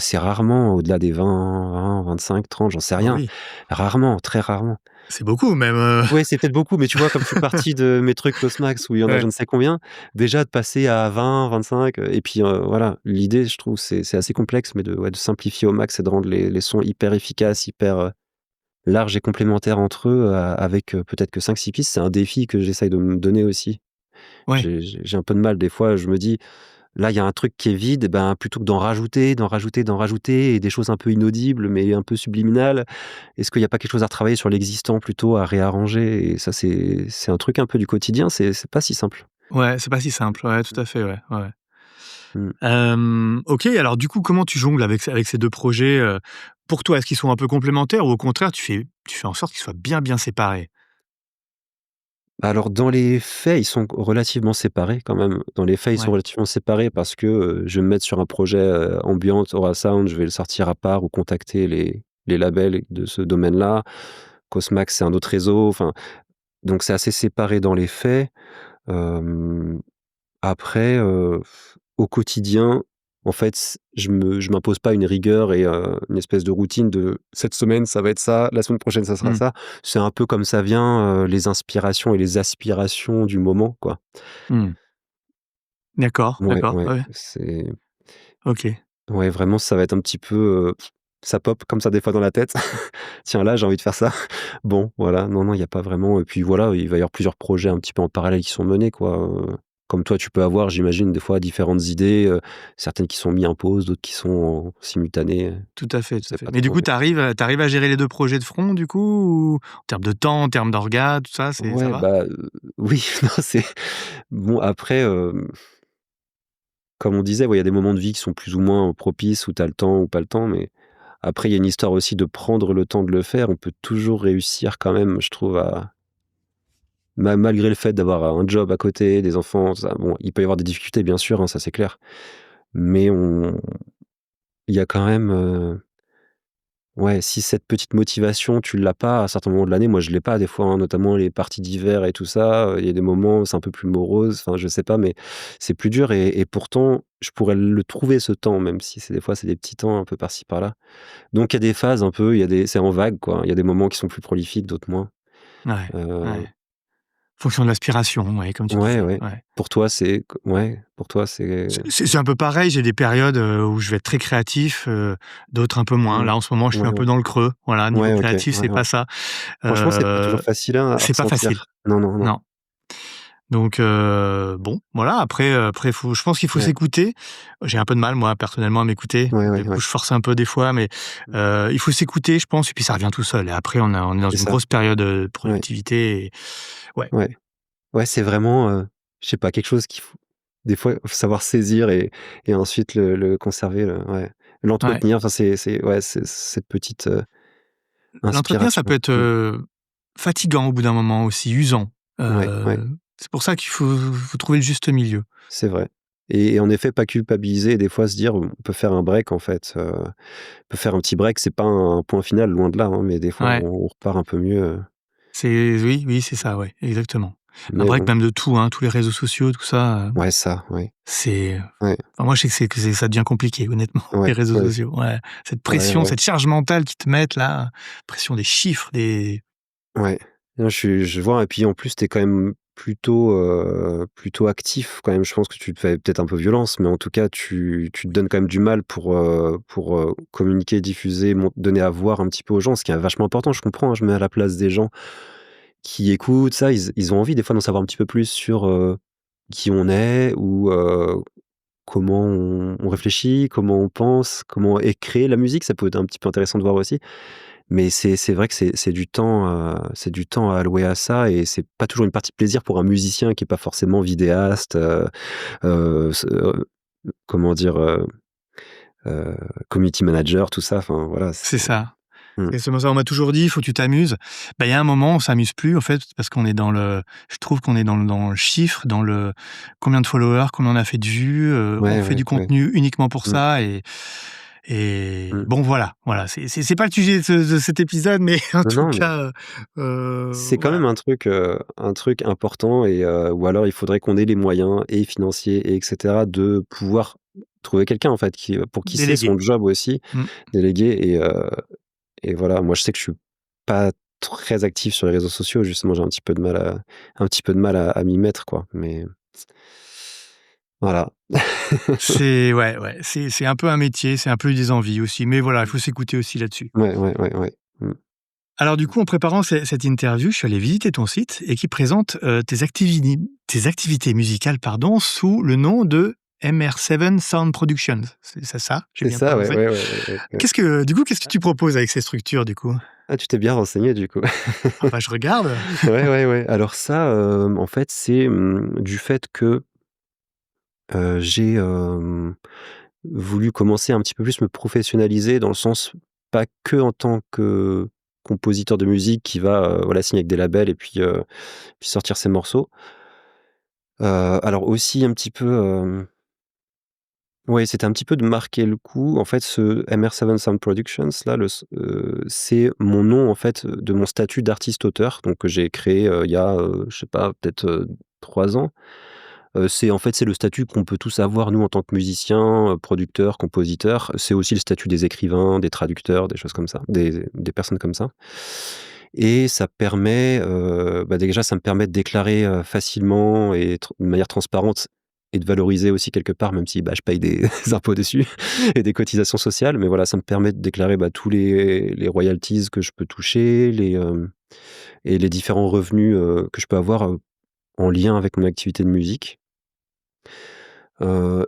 [SPEAKER 2] c'est rarement au-delà des 25, 30, j'en sais
[SPEAKER 1] Ah bah
[SPEAKER 2] rien.
[SPEAKER 1] oui,
[SPEAKER 2] Rarement, très rarement.
[SPEAKER 1] c'est beaucoup même,
[SPEAKER 2] Ouais, c'est peut-être beaucoup, mais tu vois, comme je suis parti de mes trucs Cosmax où il y en a je
[SPEAKER 1] ouais,
[SPEAKER 2] ne sais combien, déjà de passer à 20, 25, et puis, voilà, l'idée je trouve c'est assez complexe, mais de simplifier au max et de rendre les sons hyper efficaces, hyper, larges et complémentaires entre eux, avec, peut-être que 5, 6 pistes. C'est un défi que j'essaye de me donner aussi.
[SPEAKER 1] ouais,
[SPEAKER 2] J'ai un peu de mal des fois, je me dis: «Là, il y a un truc qui est vide» et ben, plutôt que d'en rajouter, d'en rajouter, d'en rajouter et des choses un peu inaudibles, mais un peu subliminales, est-ce qu'il y a pas quelque chose à retravailler sur l'existant plutôt, à réarranger? Et ça, c'est un truc un peu du quotidien, c'est pas si simple.
[SPEAKER 1] ouais, c'est pas si simple, ouais, tout à fait, ouais, ouais, ouais.
[SPEAKER 2] Mmh.
[SPEAKER 1] OK, alors du coup, comment tu jongles avec ces 2 projets, pour toi? Est-ce qu'ils sont un peu complémentaires ou au contraire tu fais en sorte qu'ils soient bien, bien séparés?
[SPEAKER 2] Alors dans les faits, ils sont relativement séparés quand même. Dans les faits, ils sont
[SPEAKER 1] Ouais,
[SPEAKER 2] relativement séparés parce que, je vais me mettre sur un projet, ambient, aura sound, je vais le sortir à part ou contacter les labels de ce domaine-là. Cosmax, c'est un autre réseau, enfin, donc c'est assez séparé dans les faits. Hem Après, au quotidien, en fait, je m'impose pas une rigueur et une espèce de routine de cette semaine, ça va être ça, la semaine prochaine, ça sera
[SPEAKER 1] mmh,
[SPEAKER 2] ça. C'est un peu comme ça vient, les inspirations et les aspirations du moment, quoi.
[SPEAKER 1] mmh. D'accord,
[SPEAKER 2] Ouais,
[SPEAKER 1] d'accord,
[SPEAKER 2] ouais,
[SPEAKER 1] ouais,
[SPEAKER 2] c'est
[SPEAKER 1] OK.
[SPEAKER 2] ouais, vraiment, ça va être un petit peu, ça pop comme ça des fois dans la tête. Tiens, là, j'ai envie de faire ça. Bon, voilà, non, non, il y a pas vraiment et puis voilà, il va y avoir plusieurs projets un petit peu en parallèle qui sont menés, quoi, comme toi, tu peux avoir, j'imagine, des fois différentes idées, certaines qui sont mis en pause, d'autres qui sont en simultané,
[SPEAKER 1] Tout à fait,
[SPEAKER 2] je
[SPEAKER 1] tout à
[SPEAKER 2] sais
[SPEAKER 1] fait.
[SPEAKER 2] pas
[SPEAKER 1] Mais du
[SPEAKER 2] trop,
[SPEAKER 1] coup,
[SPEAKER 2] mais
[SPEAKER 1] tu arrives à gérer les 2 projets de front du coup ou en termes de temps, en termes d'orgas, tout ça, ça
[SPEAKER 2] ouais,
[SPEAKER 1] va?
[SPEAKER 2] bah, oui, non, c'est bon après, comme on disait, ouais, il y a des moments de vie qui sont plus ou moins propices où tu as le temps ou pas le temps, mais après il y a une histoire aussi de prendre le temps de le faire. On peut toujours réussir quand même, je trouve, à malgré le fait d'avoir un job à côté, des enfants, tout ça. Bon, il peut y avoir des difficultés bien sûr, hein, ça c'est clair, mais il y a quand même, ouais, si cette petite motivation, tu l'as pas à certains moments de l'année, moi je l'ai pas des fois, hein, notamment les parties d'hiver et tout ça, il y a des moments où c'est un peu plus morose, enfin je sais pas, mais c'est plus dur et pourtant je pourrais le trouver ce temps, même si c'est des fois c'est des petits temps un peu par-ci par-là. Donc il y a des phases un peu, il y a des c'est en vague quoi, il y a des moments qui sont plus prolifiques, d'autres moins.
[SPEAKER 1] Ouais,
[SPEAKER 2] Heu,
[SPEAKER 1] ouais. Fonction de l'aspiration, ouais, comme tu
[SPEAKER 2] ouais,
[SPEAKER 1] disais,
[SPEAKER 2] ouais.
[SPEAKER 1] ouais.
[SPEAKER 2] Pour toi c'est ouais, pour toi c'est
[SPEAKER 1] C'est un peu pareil, j'ai des périodes, où je vais être très créatif, d'autres un peu moins.
[SPEAKER 2] mmh,
[SPEAKER 1] Là, en ce moment, je suis
[SPEAKER 2] ouais,
[SPEAKER 1] un peu
[SPEAKER 2] ouais.
[SPEAKER 1] dans le creux. Voilà, niveau
[SPEAKER 2] Ouais, OK,
[SPEAKER 1] créatif,
[SPEAKER 2] ouais,
[SPEAKER 1] c'est
[SPEAKER 2] ouais.
[SPEAKER 1] pas ça.
[SPEAKER 2] Franchement, c'est pas toujours
[SPEAKER 1] Heu,
[SPEAKER 2] facile, hein, à
[SPEAKER 1] c'est pas facile.
[SPEAKER 2] ressentir. Non, non, non.
[SPEAKER 1] Non. Donc bon, voilà, après je pense qu'il faut
[SPEAKER 2] Ouais.
[SPEAKER 1] s'écouter. J'ai un peu de mal moi personnellement à m'écouter.
[SPEAKER 2] Ouais,
[SPEAKER 1] Du
[SPEAKER 2] ouais,
[SPEAKER 1] coup,
[SPEAKER 2] ouais.
[SPEAKER 1] je force un peu des fois, mais
[SPEAKER 2] Mmh.
[SPEAKER 1] il faut s'écouter, je pense, et puis ça revient tout seul. Et après on est dans
[SPEAKER 2] C'est
[SPEAKER 1] une
[SPEAKER 2] ça.
[SPEAKER 1] grosse période de
[SPEAKER 2] Ouais,
[SPEAKER 1] productivité et ouais,
[SPEAKER 2] ouais. Ouais, c'est vraiment, je sais pas, quelque chose qu'il faut des fois, faut savoir saisir et ensuite le conserver, ouais.
[SPEAKER 1] ouais.
[SPEAKER 2] L'entretenir, enfin, c'est ouais, c'est cette petite,
[SPEAKER 1] L'entretenir, ça
[SPEAKER 2] inspiration.
[SPEAKER 1] peut être, fatigant au bout d'un moment aussi, usant.
[SPEAKER 2] Ouais, ouais,
[SPEAKER 1] C'est pour ça qu'il faut trouver le juste milieu.
[SPEAKER 2] c'est vrai et en effet, pas culpabiliser et des fois se dire: «On peut faire un break, en fait, on peut faire un petit break». C'est pas un point final, loin de là, hein, mais des fois,
[SPEAKER 1] Ouais,
[SPEAKER 2] on repart un peu mieux,
[SPEAKER 1] oui, oui, c'est ça, ouais, exactement. Un
[SPEAKER 2] mais
[SPEAKER 1] break
[SPEAKER 2] bon.
[SPEAKER 1] même de tout, hein, tous les réseaux sociaux, tout ça,
[SPEAKER 2] Ouais, ça, ouais.
[SPEAKER 1] c'est
[SPEAKER 2] Ouais,
[SPEAKER 1] enfin moi je sais que ça devient compliqué honnêtement, les
[SPEAKER 2] ouais,
[SPEAKER 1] réseaux
[SPEAKER 2] ouais,
[SPEAKER 1] sociaux, ouais. Cette
[SPEAKER 2] ouais,
[SPEAKER 1] pression,
[SPEAKER 2] ouais.
[SPEAKER 1] cette charge mentale qu'ils te mettent là, pression des chiffres, des
[SPEAKER 2] Ouais. Non, je vois et puis en plus, tu es quand même plutôt actif quand même. Je pense que tu te fais peut-être un peu violence, mais en tout cas, tu te donnes quand même du mal pour communiquer, diffuser, donner à voir un petit peu aux gens, ce qui est vachement important. Je comprends, hein, je me mets à la place des gens qui écoutent ça. Ils ont envie des fois d'en savoir un petit peu plus sur, qui on est ou, comment on réfléchit, comment on pense, comment est créée la musique. Ça peut être un petit peu intéressant de voir aussi. Mais c'est vrai que c'est du temps à allouer à ça et c'est pas toujours une partie de plaisir pour un musicien qui est pas forcément vidéaste, s comment dire? Heu, community manager, tout ça, enfin voilà,
[SPEAKER 1] c'est
[SPEAKER 2] c'est
[SPEAKER 1] ça.
[SPEAKER 2] mmh.
[SPEAKER 1] C'est ça, on m'a toujours dit: «Il faut que tu t'amuses». Bah, il y a un moment, on s'amuse plus en fait, parce qu'on est dans le je trouve qu'on est dans le chiffre, dans le combien de followers, combien on a fait de vues, on
[SPEAKER 2] Ouais,
[SPEAKER 1] fait
[SPEAKER 2] ouais,
[SPEAKER 1] du
[SPEAKER 2] ouais.
[SPEAKER 1] contenu uniquement pour
[SPEAKER 2] Mmh,
[SPEAKER 1] ça et
[SPEAKER 2] mmh.
[SPEAKER 1] bon voilà, c'est pas le sujet de cet épisode, mais en
[SPEAKER 2] Non,
[SPEAKER 1] tout
[SPEAKER 2] non, mais
[SPEAKER 1] cas,
[SPEAKER 2] c'est quand
[SPEAKER 1] voilà,
[SPEAKER 2] même un truc important et ou alors il faudrait qu'on ait les moyens et financiers et cetera de pouvoir trouver quelqu'un en fait qui, pour qui c'est
[SPEAKER 1] délégué.
[SPEAKER 2] son job aussi,
[SPEAKER 1] Mmh.
[SPEAKER 2] délégué et voilà, moi je sais que je suis pas très actif sur les réseaux sociaux, justement, j'ai un petit peu de mal à m'y mettre, quoi, mais voilà.
[SPEAKER 1] C'est ouais, c'est un peu un métier, c'est un peu des envies aussi, mais voilà, il faut s'écouter aussi là-dessus.
[SPEAKER 2] Ouais, ouais, ouais, ouais. Mmh.
[SPEAKER 1] Alors du coup, en préparant cette interview, je suis allé visiter ton site et qui présente, tes activités musicales, pardon, sous le nom de MR7 Sound Productions. C'est ça? J'ai
[SPEAKER 2] C'est
[SPEAKER 1] bien
[SPEAKER 2] ça, ouais,
[SPEAKER 1] prononcé?
[SPEAKER 2] ouais, ouais, ouais, ouais, ouais.
[SPEAKER 1] Qu'est-ce que tu proposes avec ces structures, du coup?
[SPEAKER 2] Ah, tu t'es bien renseigné, du coup.
[SPEAKER 1] Ah bah, je regarde.
[SPEAKER 2] Ouais, ouais, ouais. Alors ça, en fait, c'est, du fait que, j'ai, voulu commencer un petit peu plus me professionnaliser dans le sens, pas que en tant que compositeur de musique qui va, voilà, signer avec des labels et puis sortir ses morceaux. Alors aussi un petit peu, ouais, c'était un petit peu de marquer le coup. En fait, ce MR7 Sound Productions là, c'est mon nom, en fait, de mon statut d'artiste-auteur, donc que j'ai créé, il y a, je sais pas, peut-être, 3 ans. C'est en fait, c'est le statut qu'on peut tous avoir, nous, en tant que musiciens, producteurs, compositeurs. C'est aussi le statut des écrivains, des traducteurs, des choses comme ça, des personnes comme ça et ça permet, bah, déjà, ça me permet de déclarer, facilement et de manière transparente et de valoriser aussi quelque part, même si, bah, je paye des impôts dessus et des cotisations sociales. Mais voilà, ça me permet de déclarer, bah, tous les royalties que je peux toucher, et les différents revenus, que je peux avoir, en lien avec mon activité de musique.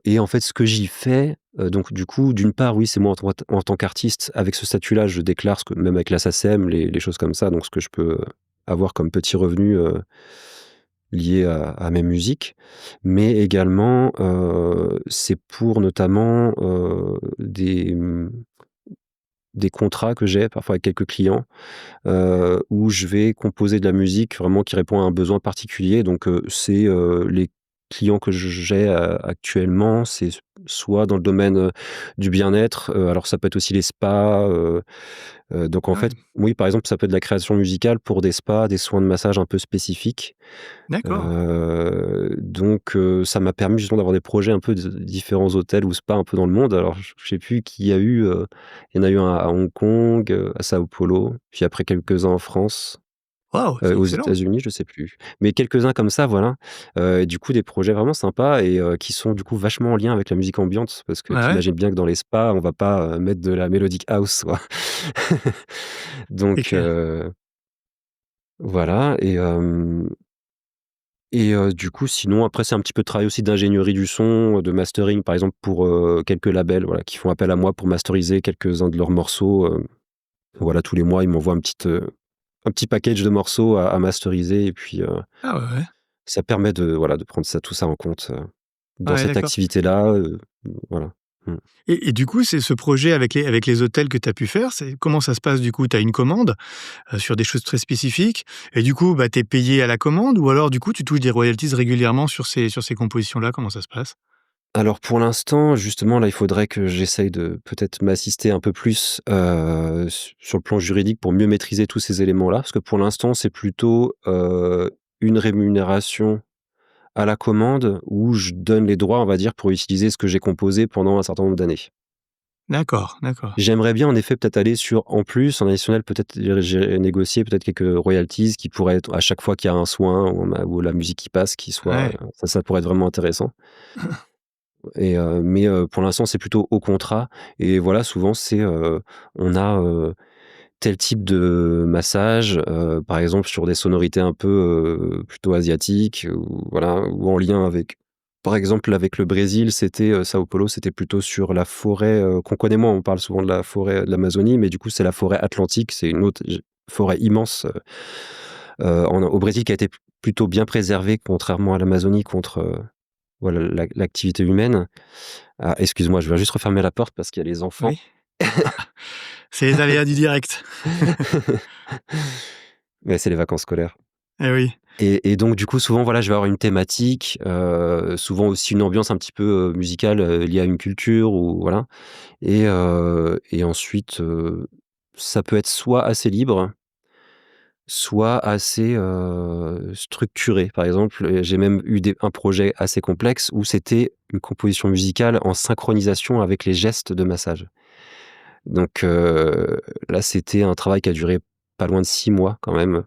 [SPEAKER 2] Et en fait, ce que j'y fais, donc du coup, d'une part, oui, c'est moi en tant qu'artiste, avec ce statut-là, je déclare ce que même avec la SACEM, les choses comme ça, donc ce que je peux, avoir comme petit revenu, lié à mes musiques. Mais également, c'est pour notamment, des contrats que j'ai parfois avec quelques clients, où je vais composer de la musique vraiment qui répond à un besoin particulier. Donc, c'est, les clients que j'ai, actuellement, c'est soit dans le domaine, du bien-être, alors ça peut être aussi les spas, donc en
[SPEAKER 1] Ah,
[SPEAKER 2] fait, oui, par exemple, ça peut être de la création musicale pour des spas, des soins de massage un peu spécifiques.
[SPEAKER 1] d'accord.
[SPEAKER 2] Donc, ça m'a permis justement d'avoir des projets un peu de différents hôtels ou spas un peu dans le monde. Alors je sais plus qui y a eu, il y en a eu un à Hong Kong, à Sao Paulo, puis après quelques-uns en France,
[SPEAKER 1] Waouh, c'est
[SPEAKER 2] aux
[SPEAKER 1] excellent.
[SPEAKER 2] États-Unis, je sais plus. Mais quelques-uns comme ça, voilà, et du coup des projets vraiment sympas et qui sont du coup vachement en lien avec la musique ambiante parce que
[SPEAKER 1] Ouais,
[SPEAKER 2] tu
[SPEAKER 1] ouais,
[SPEAKER 2] imagines bien que dans les spas, on va pas, mettre de la melodic house, quoi.
[SPEAKER 1] c'est
[SPEAKER 2] Donc,
[SPEAKER 1] clair.
[SPEAKER 2] voilà Et du coup, sinon, après, c'est un petit peu de travail aussi d'ingénierie du son, de mastering, par exemple, pour, quelques labels, voilà, qui font appel à moi pour masteriser quelques-uns de leurs morceaux, voilà, tous les mois, ils m'envoient un petit package de morceaux à masteriser et puis,
[SPEAKER 1] Ah ouais, ouais.
[SPEAKER 2] ça permet de, voilà, de prendre tout ça en compte, dans
[SPEAKER 1] Ouais,
[SPEAKER 2] cette
[SPEAKER 1] d'accord.
[SPEAKER 2] activité-là, voilà. Mmh.
[SPEAKER 1] Et du coup, c'est ce projet avec les hôtels que tu as pu faire, c'est comment ça se passe du coup? Tu as une commande, sur des choses très spécifiques et du coup, bah, tu es payé à la commande ou alors du coup, tu touches des royalties régulièrement sur ces compositions-là? Comment ça se passe?
[SPEAKER 2] Alors pour l'instant, justement, là, il faudrait que j'essaye de peut-être m'assister un peu plus, sur le plan juridique pour mieux maîtriser tous ces éléments-là. Parce que pour l'instant, c'est plutôt, une rémunération à la commande où je donne les droits, on va dire, pour utiliser ce que j'ai composé pendant un certain nombre d'années.
[SPEAKER 1] D'accord, d'accord.
[SPEAKER 2] J'aimerais bien en effet peut-être aller sur en plus, en additionnel, peut-être j'ai négocié peut-être quelques royalties qui pourraient être à chaque fois qu'il y a un soin ou la musique qui passe qui soit,
[SPEAKER 1] Ouais.
[SPEAKER 2] ça pourrait être vraiment intéressant. Et mais pour l'instant, c'est plutôt au contrat et voilà, souvent, c'est, on a, tel type de massage, par exemple, sur des sonorités un peu, plutôt asiatiques ou voilà, ou en lien avec par exemple, avec le Brésil, c'était, Sao Paulo, c'était plutôt sur la forêt, qu'on connaît moins. On parle souvent de la forêt de l'Amazonie, mais du coup, c'est la forêt atlantique. C'est une autre forêt immense, au Brésil qui a été plutôt bien préservée, contrairement à l'Amazonie, contre, voilà, l'activité humaine. Ah, excuse-moi, je vais juste refermer la porte parce qu'il y a les enfants.
[SPEAKER 1] Oui. Ah, c'est les aléas du direct.
[SPEAKER 2] Ouais, c'est les vacances scolaires
[SPEAKER 1] Eh oui.
[SPEAKER 2] et donc du coup, souvent, voilà, je vais avoir une thématique, souvent aussi une ambiance un petit peu, musicale, liée à une culture ou voilà et ensuite, ça peut être soit assez libre, soit assez, structuré. Par exemple, j'ai même eu un projet assez complexe où c'était une composition musicale en synchronisation avec les gestes de massage. Donc là, c'était un travail qui a duré pas loin de 6 mois quand même,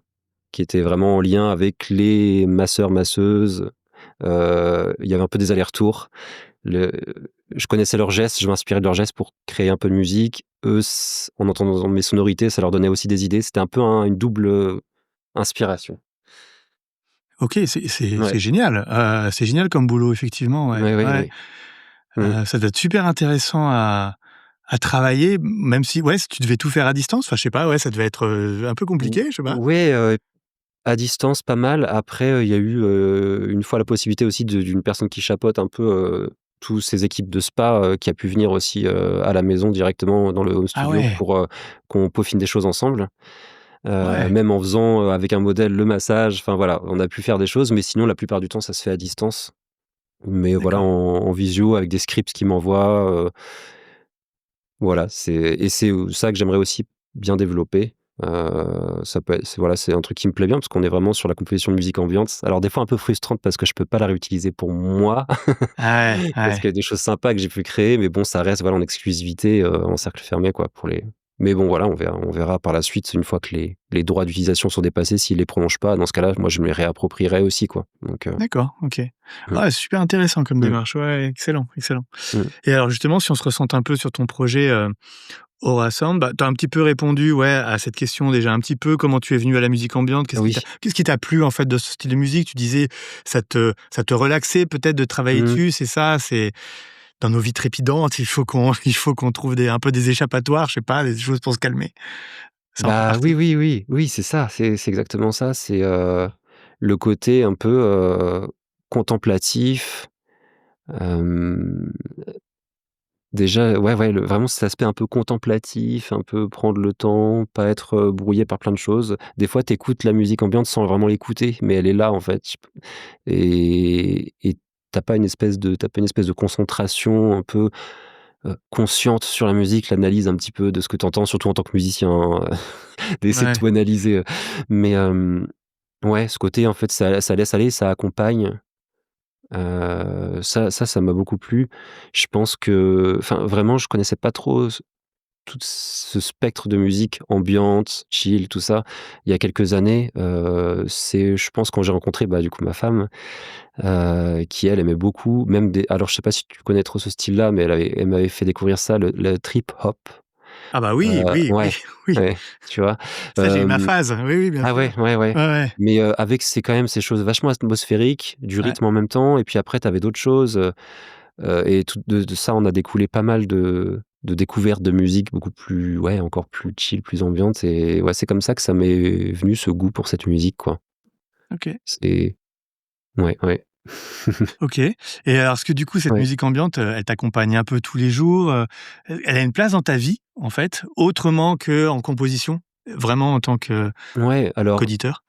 [SPEAKER 2] qui était vraiment en lien avec les masseurs-masseuses. Il y avait un peu des allers-retours. Le Je connaissais leurs gestes, je m'inspirais de leurs gestes pour créer un peu de musique. Eux, en entendant mes sonorités, ça leur donnait aussi des idées. C'était un peu une double, inspiration.
[SPEAKER 1] OK,
[SPEAKER 2] Ouais.
[SPEAKER 1] c'est génial comme boulot effectivement, ouais,
[SPEAKER 2] Ouais, ouais,
[SPEAKER 1] ouais.
[SPEAKER 2] ouais. Mmh.
[SPEAKER 1] Ça doit être super intéressant à travailler, même si ouais, si tu devais tout faire à distance, enfin je sais pas, ouais, ça devait être, un peu
[SPEAKER 2] Ou
[SPEAKER 1] compliqué, je sais pas?
[SPEAKER 2] ouais, à distance, pas mal. Après, il y a eu, une fois la possibilité aussi d'une personne qui chapeaute un peu, tous ces équipes de spa, qui a pu venir aussi, à la maison directement dans le home
[SPEAKER 1] Ah
[SPEAKER 2] studio
[SPEAKER 1] ouais,
[SPEAKER 2] pour, qu'on peaufine des choses ensemble.
[SPEAKER 1] ouais,
[SPEAKER 2] Même en faisant, avec un modèle, le massage, enfin voilà, on a pu faire des choses, mais sinon la plupart du temps ça se fait à distance. Mais voilà,
[SPEAKER 1] d'accord.
[SPEAKER 2] en visio avec des scripts qu'ils m'envoient, voilà, c'est ça que j'aimerais aussi bien développer. Ça peut être voilà, c'est un truc qui me plaît bien parce qu'on est vraiment sur la composition de musique ambiante. Alors des fois un peu frustrante parce que je peux pas la réutiliser pour moi,
[SPEAKER 1] Ah ouais,
[SPEAKER 2] parce
[SPEAKER 1] ouais.
[SPEAKER 2] qu'il y a des choses sympas que j'ai pu créer, mais bon, ça reste, voilà, en exclusivité, en cercle fermé, quoi, pour les mais bon, voilà, on verra par la suite, une fois que les droits d'utilisation sont dépassés, s'ils les prolongent pas, dans ce cas-là, moi, je me les réapproprierai aussi, quoi, donc
[SPEAKER 1] D'accord, OK.
[SPEAKER 2] mmh,
[SPEAKER 1] Ah, super intéressant comme
[SPEAKER 2] mmh,
[SPEAKER 1] démarche, ouais, excellent, excellent.
[SPEAKER 2] mmh.
[SPEAKER 1] Et alors justement, si on se recentre un peu sur ton projet, Aura Sound, bah, tu as un petit peu répondu, ouais, à cette question déjà un petit peu, comment tu es venu à la musique ambiante?
[SPEAKER 2] Oui.
[SPEAKER 1] Qu'est-ce qui t'a plu en fait de ce style de musique? Tu disais, ça te relaxait peut-être de travailler
[SPEAKER 2] Mmh.
[SPEAKER 1] dessus, c'est ça? C'est dans nos vies trépidantes, il faut qu'on trouve un peu des échappatoires, je sais pas, des choses pour se calmer. Ça en fait
[SPEAKER 2] Bah, oui,
[SPEAKER 1] partie.
[SPEAKER 2] oui, oui, oui, c'est ça, c'est exactement ça. C'est, le côté un peu, contemplatif, hem, déjà, ouais, ouais, vraiment cet aspect un peu contemplatif, un peu prendre le temps, pas être, brouillé par plein de choses. Des fois, tu écoutes la musique ambiante sans vraiment l'écouter, mais elle est là, en fait, et tu pas une espèce de concentration un peu, consciente sur la musique, l'analyse un petit peu de ce que tu entends, surtout en tant que musicien, hein, d'essayer de
[SPEAKER 1] Ouais,
[SPEAKER 2] tout analyser, mais ouais, ce côté, en fait, ça laisse aller, ça accompagne, ça m'a beaucoup plu. Je pense que enfin, vraiment, je connaissais pas trop tout ce spectre de musique ambiante, chill, tout ça, il y a quelques années. C'est je pense quand j'ai rencontré, bah, du coup, ma femme, qui elle aimait beaucoup, même des alors je sais pas si tu connais trop ce style-là, mais elle m'avait fait découvrir ça, le trip hop.
[SPEAKER 1] Ah bah oui, oui, oui,
[SPEAKER 2] Ouais,
[SPEAKER 1] oui.
[SPEAKER 2] ouais, tu vois?
[SPEAKER 1] Ça, j'ai eu ma
[SPEAKER 2] Hem,
[SPEAKER 1] phase. Oui, oui, bien
[SPEAKER 2] ah
[SPEAKER 1] sûr.
[SPEAKER 2] ouais, ouais, ouais.
[SPEAKER 1] Ouais, ouais.
[SPEAKER 2] Mais, avec c'est quand même ces choses vachement atmosphériques, du
[SPEAKER 1] Ouais,
[SPEAKER 2] rythme en même temps et puis après tu avais d'autres choses, et tout de ça, on a découlé pas mal de découvertes de musique beaucoup plus ouais, encore plus chill, plus ambiante et ouais, c'est comme ça que ça m'est venu ce goût pour cette musique, quoi.
[SPEAKER 1] OK.
[SPEAKER 2] C'est ouais, ouais.
[SPEAKER 1] OK, et alors est-ce que du coup cette
[SPEAKER 2] Ouais.
[SPEAKER 1] musique ambiante, elle t'accompagne un peu tous les jours, elle a une place dans ta vie, en fait, autrement qu'en composition? Vraiment en tant que
[SPEAKER 2] Ouais, alors
[SPEAKER 1] qu'auditeur?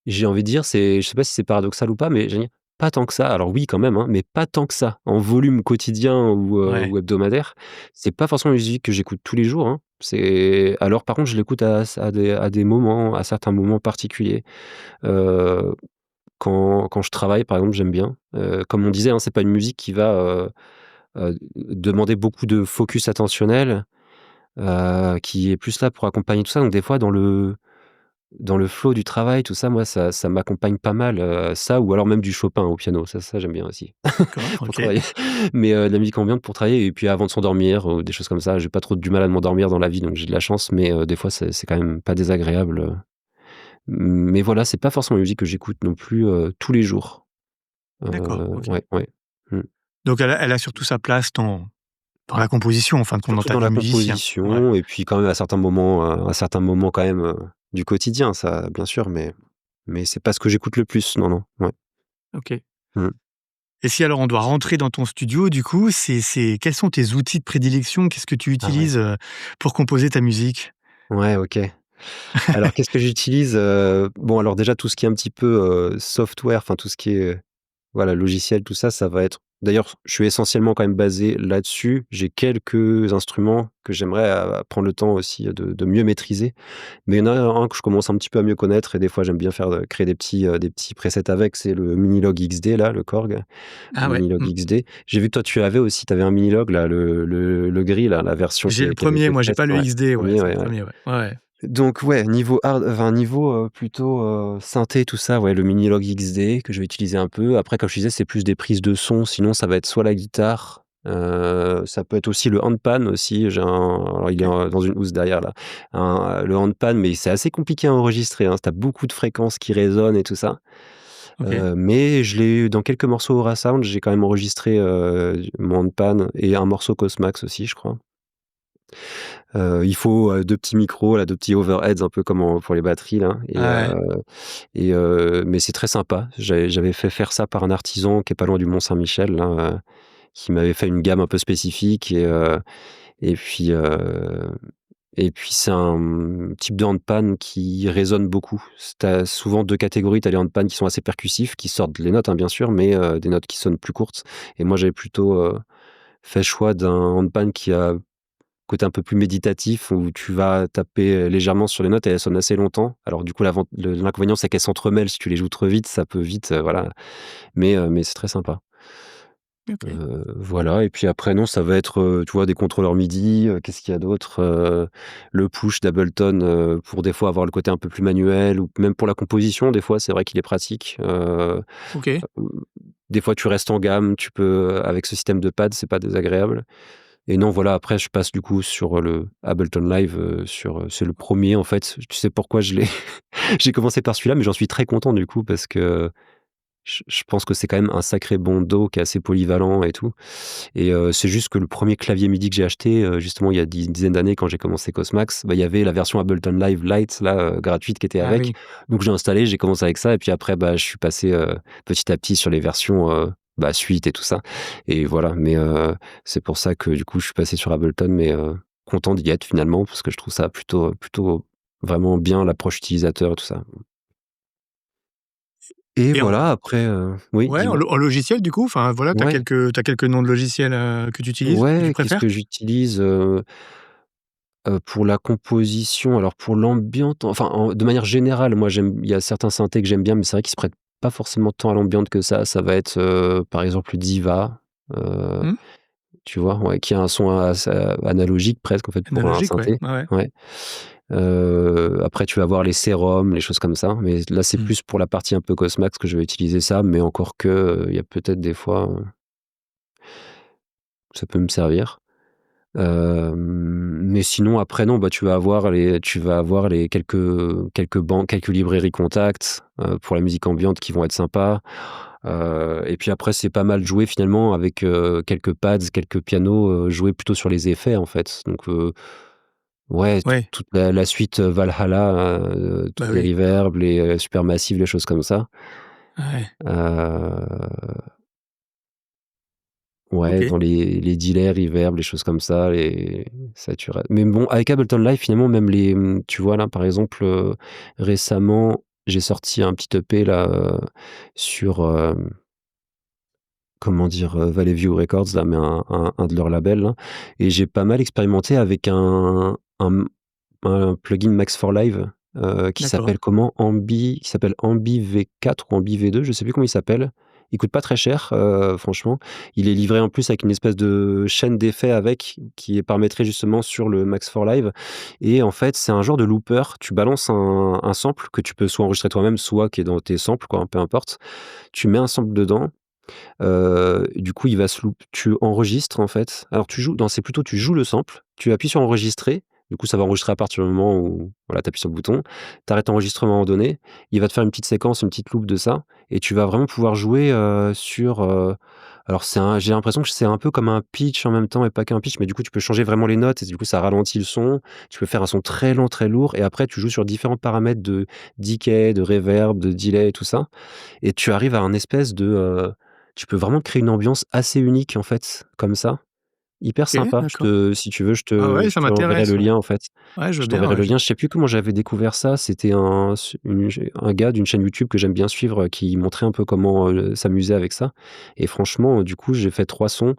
[SPEAKER 2] j'ai envie de dire, c'est je sais pas si c'est paradoxal ou pas, mais j'ai pas tant que ça. Alors oui, quand même, hein, mais pas tant que ça. En volume quotidien
[SPEAKER 1] Ouais,
[SPEAKER 2] ou hebdomadaire, c'est pas forcément une musique que j'écoute tous les jours, hein. C'est alors par contre, je l'écoute à des moments, à certains moments particuliers. Heu, quand je travaille, par exemple, j'aime bien. Comme on disait, hein, c'est pas une musique qui va, demander beaucoup de focus attentionnel, qui est plus là pour accompagner tout ça. Donc des fois, dans le flow du travail, tout ça, moi, ça m'accompagne pas mal, ça ou alors même du Chopin au piano, ça j'aime bien aussi
[SPEAKER 1] d'accord,
[SPEAKER 2] pour
[SPEAKER 1] OK,
[SPEAKER 2] travailler. Mais, de la musique ambiante pour travailler et puis avant de s'endormir ou des choses comme ça. J'ai pas trop du mal à m'endormir dans la vie, donc j'ai de la chance, mais, des fois c'est quand même pas désagréable, mais voilà, c'est pas forcément une musique que j'écoute non plus, tous les jours.
[SPEAKER 1] d'accord, OK.
[SPEAKER 2] Ouais, ouais. Mmh.
[SPEAKER 1] Donc elle a surtout sa place dans la composition, en fin de compte, dans
[SPEAKER 2] Surtout
[SPEAKER 1] ta
[SPEAKER 2] dans
[SPEAKER 1] vie
[SPEAKER 2] la
[SPEAKER 1] de musicien? Ouais,
[SPEAKER 2] composition et puis quand même à certains moments quand même, du quotidien, ça bien sûr, mais c'est pas ce que j'écoute le plus, non, non. Ouais.
[SPEAKER 1] OK,
[SPEAKER 2] Mmh.
[SPEAKER 1] et si alors on doit rentrer dans ton studio, du coup, c'est quels sont tes outils de prédilection? Qu'est-ce que tu
[SPEAKER 2] Ah ouais.
[SPEAKER 1] utilises, pour composer ta musique?
[SPEAKER 2] Ouais, OK. Alors qu'est-ce que j'utilise? Bon, alors déjà tout ce qui est un petit peu, software, enfin tout ce qui est, voilà, logiciel, tout ça, ça va être d'ailleurs, je suis essentiellement quand même basé là-dessus. J'ai quelques instruments que j'aimerais, prendre le temps aussi de mieux maîtriser. Mais il y en a un que je commence un petit peu à mieux connaître et des fois j'aime bien faire, créer des petits presets avec, c'est le Minilog XD là, le Korg,
[SPEAKER 1] Ah
[SPEAKER 2] le
[SPEAKER 1] ouais,
[SPEAKER 2] Minilog
[SPEAKER 1] mmh.
[SPEAKER 2] XD. J'ai vu que toi tu avais aussi, tu avais un Minilog là, le gris là, la version
[SPEAKER 1] J'ai le
[SPEAKER 2] qui avait
[SPEAKER 1] premier,
[SPEAKER 2] été
[SPEAKER 1] moi, j'ai
[SPEAKER 2] faite,
[SPEAKER 1] pas le
[SPEAKER 2] ouais,
[SPEAKER 1] XD, ouais,
[SPEAKER 2] 1er,
[SPEAKER 1] c'est le
[SPEAKER 2] ouais, ouais.
[SPEAKER 1] premier, ouais. Ouais, ouais.
[SPEAKER 2] Donc ouais, niveau, plutôt, synthé tout ça, ouais, le Minilog XD que je vais utiliser un peu. Après comme je disais, c'est plus des prises de son, sinon ça va être soit la guitare, ça peut être aussi le handpan aussi. J'ai un alors il est
[SPEAKER 1] OK,
[SPEAKER 2] dans une housse derrière là, le handpan, mais c'est assez compliqué à enregistrer, hein. Tu as beaucoup de fréquences qui résonnent et tout ça,
[SPEAKER 1] OK.
[SPEAKER 2] mais je l'ai dans quelques morceaux Aura Sound, j'ai quand même enregistré, mon handpan et un morceau Cosmax aussi, je crois. Il faut, 2 petits micros là, 2 petits overheads un peu comme pour les batteries là
[SPEAKER 1] Ouais,
[SPEAKER 2] mais c'est très sympa. J'avais fait faire ça par un artisan qui est pas loin du Mont-Saint-Michel là, qui m'avait fait une gamme un peu spécifique et puis, heu et puis c'est un, type de handpan qui résonne beaucoup. Tu as souvent 2 catégories, tu as les handpans qui sont assez percussifs, qui sortent les notes, hein, bien sûr, mais des notes qui sonnent plus courtes et moi j'avais plutôt, fait choix d'un handpan qui a côté un peu plus méditatif où tu vas taper, légèrement sur les notes et elles sonnent assez longtemps. Alors du coup l'inconvénient c'est qu'elles s'entremêlent, si tu les joues trop vite, ça peut vite, voilà, mais c'est très sympa.
[SPEAKER 1] OK.
[SPEAKER 2] Voilà et puis après non, ça va être, tu vois, des contrôleurs MIDI, qu'est-ce qu'il y a d'autre? Le push d'Ableton, pour des fois avoir le côté un peu plus manuel ou même pour la composition, des fois, c'est vrai qu'il est pratique.
[SPEAKER 1] OK.
[SPEAKER 2] Des fois tu restes en gamme, tu peux avec ce système de pad, c'est pas désagréable. Et non, voilà, après je passe du coup sur le Ableton Live, c'est le premier en fait. Tu sais pourquoi je l'ai j'ai commencé par celui-là, mais j'en suis très content du coup parce que je pense que c'est quand même un sacré bon dos qui est assez polyvalent et tout et c'est juste que le premier clavier MIDI que j'ai acheté, justement il y a une dizaine d'années quand j'ai commencé Cosmax, bah, il y avait la version Ableton Live Lite là, gratuite qui était
[SPEAKER 1] Ah
[SPEAKER 2] avec.
[SPEAKER 1] oui.
[SPEAKER 2] Donc j'ai installé, j'ai commencé avec ça et puis après, bah, je suis passé, petit à petit sur les versions, bah, suite et tout ça et voilà, mais c'est pour ça que du coup je suis passé sur Ableton mais content d'y être finalement parce que je trouve ça plutôt vraiment bien l'approche utilisateur et tout ça et
[SPEAKER 1] Et en
[SPEAKER 2] voilà après, oui,
[SPEAKER 1] ouais,
[SPEAKER 2] dis-moi?
[SPEAKER 1] en logiciel, du coup, enfin, voilà,
[SPEAKER 2] Ouais.
[SPEAKER 1] tu as quelques noms de logiciels, que tu utilises, que tu
[SPEAKER 2] Ouais, qu'est-ce
[SPEAKER 1] préfères?
[SPEAKER 2] que j'utilise, pour la composition? Alors pour l'ambiante, enfin de manière générale, moi il y a certains synthés que j'aime bien, mais c'est vrai qu'ils se prêtent pas forcément tant à l'ambiante que ça. Ça va être, par exemple Diva, heu,
[SPEAKER 1] Mmh?
[SPEAKER 2] tu vois? Ouais, qui a un son assez analogique presque en fait pour un
[SPEAKER 1] Analogique, ouais.
[SPEAKER 2] synthé.
[SPEAKER 1] Ouais, ouais.
[SPEAKER 2] Ouais. Après tu vas avoir les Serum, les choses comme ça, mais là c'est
[SPEAKER 1] Mmh.
[SPEAKER 2] plus pour la partie un peu Cosmax que je vais utiliser ça, mais encore que, il y a peut-être des fois, ça peut me servir. Mais sinon après non, bah, tu vas avoir les quelques librairies contacts, pour la musique ambiante qui vont être sympas. Et puis après c'est pas mal joué finalement avec, quelques pads, quelques pianos, jouer plutôt sur les effets en fait. Donc, ouais,
[SPEAKER 1] Ouais,
[SPEAKER 2] toute la suite, Valhalla,
[SPEAKER 1] bah
[SPEAKER 2] toutes les
[SPEAKER 1] oui.
[SPEAKER 2] reverbs, les, Supermassive, les choses comme ça.
[SPEAKER 1] Ouais.
[SPEAKER 2] Heu, ouais,
[SPEAKER 1] OK.
[SPEAKER 2] dans les delays, reverbs, les choses comme ça, les satura mais bon, avec Ableton Live, finalement, même tu vois, là, par exemple, récemment, j'ai sorti un petit EP là, sur, comment dire? Valley View Records là, mais un de leurs labels là, et j'ai pas mal expérimenté avec un plugin Max for Live, qui
[SPEAKER 1] D'accord.
[SPEAKER 2] s'appelle comment? Qui s'appelle Ambi V4 ou Ambi V2, je sais plus comment il s'appelle. Il coûte pas très cher, franchement. Il est livré en plus avec une espèce de chaîne d'effets avec, qui paramétrée justement sur le Max for Live, et en fait, c'est un genre de looper. Tu balances un sample que tu peux soit enregistrer toi-même, soit qui est dans tes samples quoi, peu importe. Tu mets un sample dedans. Du coup, il va se loop tu enregistres, en fait. Alors tu joues non, c'est plutôt tu joues le sample, tu appuies sur enregistrer, du coup, ça va enregistrer à partir du moment où, voilà, tu appuies sur le bouton. Tu arrêtes l'enregistrement à un moment donné, il va te faire une petite séquence, une petite loop de ça, et tu vas vraiment pouvoir jouer, sur, alors j'ai l'impression que c'est un peu comme un pitch en même temps et pas qu'un pitch, mais du coup, tu peux changer vraiment les notes et du coup, ça ralentit le son. Tu peux faire un son très lent, très lourd, et après tu joues sur différents paramètres de decay, de reverb, de delay et tout ça. Et tu arrives à un espèce de, tu peux vraiment créer une ambiance assez unique, en fait, comme ça. Hyper
[SPEAKER 1] OK,
[SPEAKER 2] sympa.
[SPEAKER 1] d'accord.
[SPEAKER 2] Si tu veux,
[SPEAKER 1] Ah ouais,
[SPEAKER 2] je
[SPEAKER 1] ça
[SPEAKER 2] te enverrai
[SPEAKER 1] m'intéresse,
[SPEAKER 2] le
[SPEAKER 1] ouais.
[SPEAKER 2] lien, en fait.
[SPEAKER 1] Ouais, je veux
[SPEAKER 2] Je
[SPEAKER 1] bien,
[SPEAKER 2] t'enverrai
[SPEAKER 1] ouais,
[SPEAKER 2] le lien. Je sais plus comment j'avais découvert ça. C'était un gars d'une chaîne YouTube que j'aime bien suivre, qui montrait un peu comment, s'amuser avec ça, et franchement, du coup, j'ai fait 3 sons,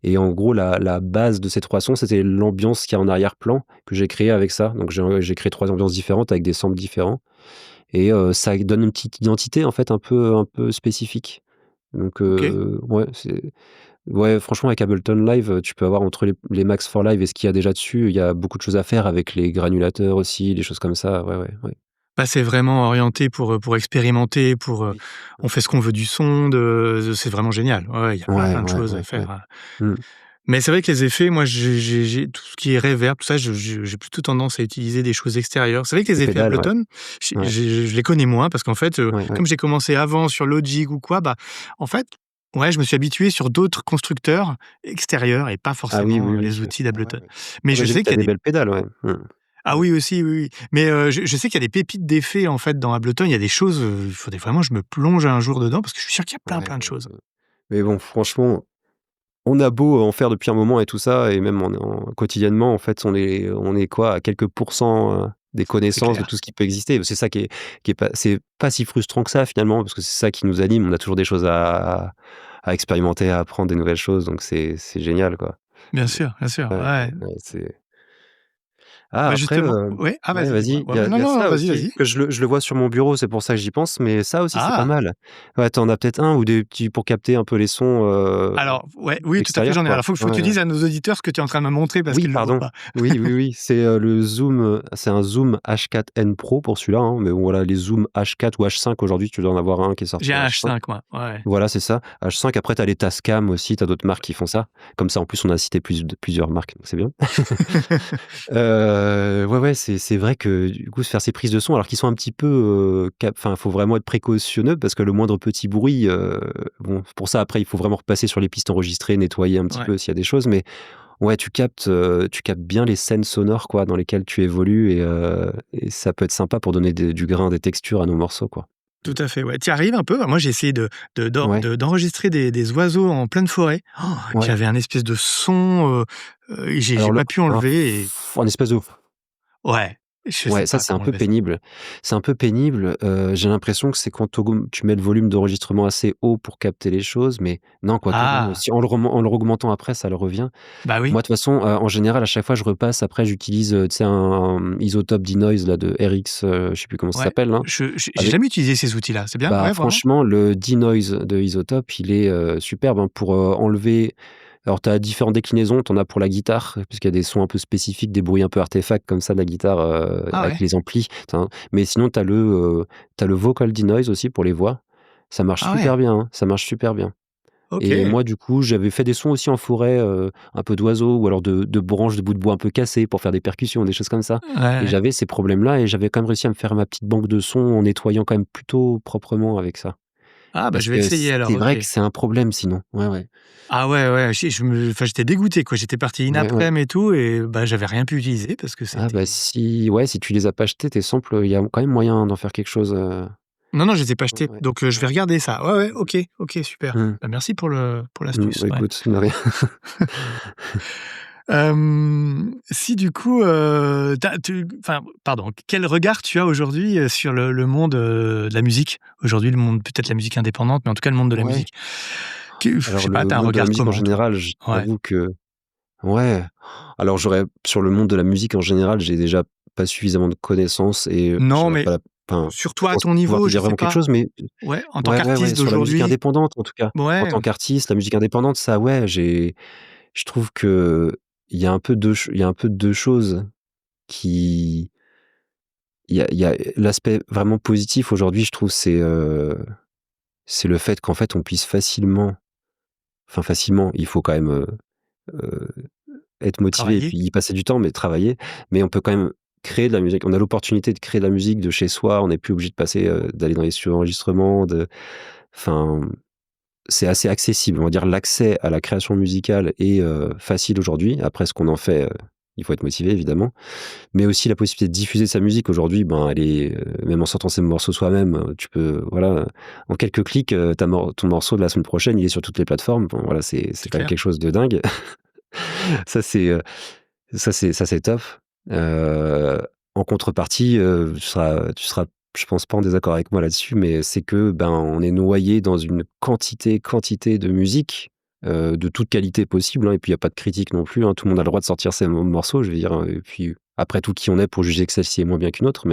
[SPEAKER 2] et en gros, la base de ces 3 sons, c'était l'ambiance qu'il y a en arrière-plan que j'ai créé avec ça. Donc j'ai créé 3 ambiances différentes avec des samples différents, et ça donne une petite identité, en fait, un peu spécifique. Donc,
[SPEAKER 1] OK.
[SPEAKER 2] ouais, franchement, avec Ableton Live, tu peux avoir entre les Max for Live et ce qu'il y a déjà dessus, il y a beaucoup de choses à faire avec les granulateurs aussi, les choses comme ça. Ouais, ouais, ouais.
[SPEAKER 1] Bah, c'est vraiment orienté pour expérimenter,
[SPEAKER 2] Oui.
[SPEAKER 1] on fait ce qu'on veut du son, c'est vraiment génial. Ouais, ouais, il y a plein,
[SPEAKER 2] Ouais,
[SPEAKER 1] plein de
[SPEAKER 2] ouais,
[SPEAKER 1] choses à
[SPEAKER 2] ouais, ouais.
[SPEAKER 1] faire,
[SPEAKER 2] Mmh.
[SPEAKER 1] mais c'est vrai que les effets, moi, j'ai tout ce qui est reverb, tout ça, j'ai plutôt tendance à utiliser des choses extérieures. C'est vrai que les
[SPEAKER 2] Les
[SPEAKER 1] effets
[SPEAKER 2] pédales, ouais.
[SPEAKER 1] Ableton,
[SPEAKER 2] Ouais,
[SPEAKER 1] je les connais moins parce qu'en fait,
[SPEAKER 2] ouais, ouais.
[SPEAKER 1] comme j'ai commencé avant sur Logic ou quoi, bah, en fait, ouais, je me suis habitué sur d'autres constructeurs extérieurs et pas
[SPEAKER 2] Ah oui,
[SPEAKER 1] forcément,
[SPEAKER 2] oui, oui.
[SPEAKER 1] les outils
[SPEAKER 2] Ouais, ouais,
[SPEAKER 1] d'Ableton.
[SPEAKER 2] ouais.
[SPEAKER 1] Mais
[SPEAKER 2] Ah bah,
[SPEAKER 1] je
[SPEAKER 2] j'ai vu
[SPEAKER 1] sais
[SPEAKER 2] que tu
[SPEAKER 1] qu'il y
[SPEAKER 2] as
[SPEAKER 1] a
[SPEAKER 2] des
[SPEAKER 1] des
[SPEAKER 2] belles pédales, ouais. Mmh.
[SPEAKER 1] ah
[SPEAKER 2] Ouais.
[SPEAKER 1] oui, aussi, oui, oui. Mais, je sais qu'il y a des pépites d'effets, en fait, dans Ableton. Il y a des choses, il faudrait vraiment que je me plonge un jour dedans parce que je suis sûr qu'il y a plein,
[SPEAKER 2] Ouais,
[SPEAKER 1] plein de
[SPEAKER 2] ouais,
[SPEAKER 1] choses.
[SPEAKER 2] ouais. Mais bon, franchement, on a beau en faire depuis un moment et tout ça, et même quotidiennement, en fait, on est quoi? À quelques pourcents, des
[SPEAKER 1] C'est
[SPEAKER 2] connaissances de
[SPEAKER 1] clair.
[SPEAKER 2] tout ce qui peut exister. C'est ça qui est pas c'est pas si frustrant que ça finalement, parce que c'est ça qui nous anime. On a toujours des choses à expérimenter, à apprendre des nouvelles choses, donc c'est génial, quoi.
[SPEAKER 1] Bien sûr,
[SPEAKER 2] Ouais, ouais,
[SPEAKER 1] ouais.
[SPEAKER 2] ouais, c'est ah
[SPEAKER 1] Bah,
[SPEAKER 2] après,
[SPEAKER 1] justement ouais, ah
[SPEAKER 2] ouais,
[SPEAKER 1] vas-y, dis-moi.
[SPEAKER 2] vas-y,
[SPEAKER 1] Ouais, ouais, non,
[SPEAKER 2] il y a
[SPEAKER 1] non,
[SPEAKER 2] ça
[SPEAKER 1] vas-y,
[SPEAKER 2] aussi,
[SPEAKER 1] vas-y.
[SPEAKER 2] que je le vois sur mon bureau, c'est pour ça que j'y pense, mais ça aussi, c'est pas
[SPEAKER 1] Ah!
[SPEAKER 2] mal. Ouais, tu en as peut-être un ou des petits pour capter un peu les sons,
[SPEAKER 1] Alors, ouais, oui, tout à fait,
[SPEAKER 2] extérieurs,
[SPEAKER 1] j'en ai un.
[SPEAKER 2] quoi.
[SPEAKER 1] Alors, faut que
[SPEAKER 2] Ouais,
[SPEAKER 1] tu
[SPEAKER 2] ouais.
[SPEAKER 1] dises à nos auditeurs ce que tu es en train de me montrer parce
[SPEAKER 2] Oui,
[SPEAKER 1] qu'ils le voient
[SPEAKER 2] pardon.
[SPEAKER 1] pas.
[SPEAKER 2] Oui, oui, oui, c'est, le Zoom, c'est un Zoom H4n Pro pour celui-là, hein, mais bon, voilà, les Zoom H4 ou H5 aujourd'hui, tu dois en avoir un qui est sorti
[SPEAKER 1] J'ai
[SPEAKER 2] en
[SPEAKER 1] un
[SPEAKER 2] H5.
[SPEAKER 1] H5 moi, ouais.
[SPEAKER 2] Voilà, c'est ça. H5, après tu as les Tascam aussi, tu as d'autres marques qui font ça. Comme ça, en plus, on a cité plusieurs marques, donc c'est bien. Ouais, ouais, c'est vrai que, du coup, se faire ces prises de son alors qu'ils sont un petit peu, enfin, faut vraiment être précautionneux parce que le moindre petit bruit, bon, pour ça, après, il faut vraiment repasser sur les pistes enregistrées, nettoyer un petit
[SPEAKER 1] Ouais.
[SPEAKER 2] peu s'il y a des choses, mais ouais, tu captes bien les scènes sonores, quoi, dans lesquelles tu évolues, et ça peut être sympa pour donner du grain, des textures à nos morceaux, quoi.
[SPEAKER 1] Tout à fait, ouais. Tu y arrives un peu? Moi, j'ai essayé
[SPEAKER 2] Ouais,
[SPEAKER 1] d'enregistrer des oiseaux en pleine forêt. Oh,
[SPEAKER 2] ouais.
[SPEAKER 1] j'avais un espèce de son, j'ai
[SPEAKER 2] Alors
[SPEAKER 1] pas pu enlever et
[SPEAKER 2] un espèce de
[SPEAKER 1] ouais, je sais
[SPEAKER 2] ouais, ça,
[SPEAKER 1] pas
[SPEAKER 2] c'est un
[SPEAKER 1] comment
[SPEAKER 2] peu
[SPEAKER 1] enlever ça.
[SPEAKER 2] pénible. C'est un peu pénible, j'ai l'impression que c'est quand tu mets le volume d'enregistrement assez haut pour capter les choses, mais non, quoique non,
[SPEAKER 1] Ah!
[SPEAKER 2] si en le augmentant après, ça le revient.
[SPEAKER 1] Bah
[SPEAKER 2] Moi,
[SPEAKER 1] oui,
[SPEAKER 2] de toute façon, en général, à chaque fois, je repasse, après j'utilise, tu sais, un isotope denoise là de RX, je sais plus comment ça
[SPEAKER 1] ouais.
[SPEAKER 2] s'appelle là,
[SPEAKER 1] J'ai
[SPEAKER 2] avec
[SPEAKER 1] jamais utilisé ces outils-là. C'est bien?
[SPEAKER 2] bah,
[SPEAKER 1] Ouais, vraiment?
[SPEAKER 2] franchement, le denoise de Isotope, il est, superbe, hein, pour, enlever. Alors tu as différentes déclinaisons, tu en as pour la guitare, puisqu'il y a des sons un peu spécifiques, des bruits un peu artefacts comme ça de la guitare,
[SPEAKER 1] Ah
[SPEAKER 2] avec
[SPEAKER 1] ouais?
[SPEAKER 2] les amplis, mais sinon tu as le vocal denoise aussi pour les voix. Ça marche
[SPEAKER 1] Ah
[SPEAKER 2] super
[SPEAKER 1] ouais?
[SPEAKER 2] bien, hein, ça marche super bien. et
[SPEAKER 1] OK.
[SPEAKER 2] moi, du coup, j'avais fait des sons aussi en forêt, un peu d'oiseaux ou alors de branches, de bouts de bois un peu cassés pour faire des percussions, des choses comme ça,
[SPEAKER 1] Ouais,
[SPEAKER 2] et
[SPEAKER 1] ouais.
[SPEAKER 2] j'avais ces problèmes-là et j'avais quand même réussi à me faire ma petite banque de sons en nettoyant quand même plutôt proprement avec ça.
[SPEAKER 1] Ah bah,
[SPEAKER 2] Parce
[SPEAKER 1] je vais
[SPEAKER 2] que
[SPEAKER 1] essayer alors,
[SPEAKER 2] c'est
[SPEAKER 1] OK.
[SPEAKER 2] vrai que c'est un problème sinon. Ouais, ouais.
[SPEAKER 1] Ah ouais, ouais, enfin, j'étais dégoûté, quoi. J'étais parti une
[SPEAKER 2] Ouais, ouais.
[SPEAKER 1] après-midi et tout et bah, j'avais rien pu utiliser parce que
[SPEAKER 2] Ah bah,
[SPEAKER 1] c'était
[SPEAKER 2] si ouais, si tu les as pas achetés tes samples, il y a quand même moyen d'en faire quelque chose,
[SPEAKER 1] non, non, je les ai pas
[SPEAKER 2] ouais,
[SPEAKER 1] achetés,
[SPEAKER 2] ouais,
[SPEAKER 1] donc je vais
[SPEAKER 2] ouais.
[SPEAKER 1] regarder ça. Ouais, ouais,
[SPEAKER 2] Mmh
[SPEAKER 1] OK, OK, super.
[SPEAKER 2] mh.
[SPEAKER 1] Bah, merci pour l'astuce,
[SPEAKER 2] Bah,
[SPEAKER 1] ouais.
[SPEAKER 2] écoute, de rien.
[SPEAKER 1] Si du coup, enfin, pardon, quel regard tu as aujourd'hui, sur le monde, de la musique? Aujourd'hui, le monde peut-être la musique indépendante, mais en tout cas le monde de la
[SPEAKER 2] Ouais,
[SPEAKER 1] musique. Je
[SPEAKER 2] alors
[SPEAKER 1] sais pas,
[SPEAKER 2] le
[SPEAKER 1] tu as un
[SPEAKER 2] monde de la
[SPEAKER 1] regard
[SPEAKER 2] musique en
[SPEAKER 1] comment toi?
[SPEAKER 2] général,
[SPEAKER 1] Ouais.
[SPEAKER 2] j'avoue que ouais, alors j'aurais sur le monde de la musique en général, j'ai déjà pas suffisamment de connaissances et
[SPEAKER 1] Non,
[SPEAKER 2] j'aurais
[SPEAKER 1] mais
[SPEAKER 2] pas la enfin,
[SPEAKER 1] sur
[SPEAKER 2] je
[SPEAKER 1] toi, à
[SPEAKER 2] pense
[SPEAKER 1] ton
[SPEAKER 2] pouvoir te
[SPEAKER 1] niveau, je
[SPEAKER 2] dire
[SPEAKER 1] sais
[SPEAKER 2] vraiment quelque
[SPEAKER 1] pas.
[SPEAKER 2] chose, mais
[SPEAKER 1] Ouais, en tant
[SPEAKER 2] ouais, ouais, ouais,
[SPEAKER 1] qu'artiste
[SPEAKER 2] sur la musique
[SPEAKER 1] d'aujourd'hui.
[SPEAKER 2] indépendante en tout cas. En
[SPEAKER 1] Ouais,
[SPEAKER 2] tant qu'artiste, la musique indépendante, ça ouais, je trouve que il y a un peu 2 ch il y a un peu 2 choses qui il y a l'aspect vraiment positif aujourd'hui, je trouve, c'est le fait qu'en fait, on puisse facilement enfin facilement, il faut quand même, heu, être motivé et
[SPEAKER 1] travailler,
[SPEAKER 2] puis y passer du temps, mais travailler, mais on peut quand même créer de la musique. On a l'opportunité de créer de la musique de chez soi, on n'est plus obligé de passer, d'aller dans les studios d'enregistrement, enfin, c'est assez accessible. On va dire l'accès à la création musicale est, facile aujourd'hui. Après ce qu'on en fait, il faut être motivé évidemment. Mais aussi la possibilité de diffuser sa musique aujourd'hui, ben, elle est, même en sortant ses morceaux soi-même, tu peux voilà, en quelques clics, ton morceau de la semaine prochaine, il est sur toutes les plateformes. Bon voilà, c'est
[SPEAKER 1] c'est
[SPEAKER 2] quand même
[SPEAKER 1] clair.
[SPEAKER 2] quelque chose de dingue. Ça c'est, ça c'est top. Heu, En contrepartie, tu seras, je pense pas en désaccord avec moi là-dessus, mais c'est que, ben, on est noyé dans une quantité de musique, de toute qualité possible, hein, et puis il y a pas de critique non plus, hein. Tout le monde a le droit de sortir ses morceaux, je veux dire, et puis après tout, qui on est pour juger que celle-ci est moins bien qu'une autre,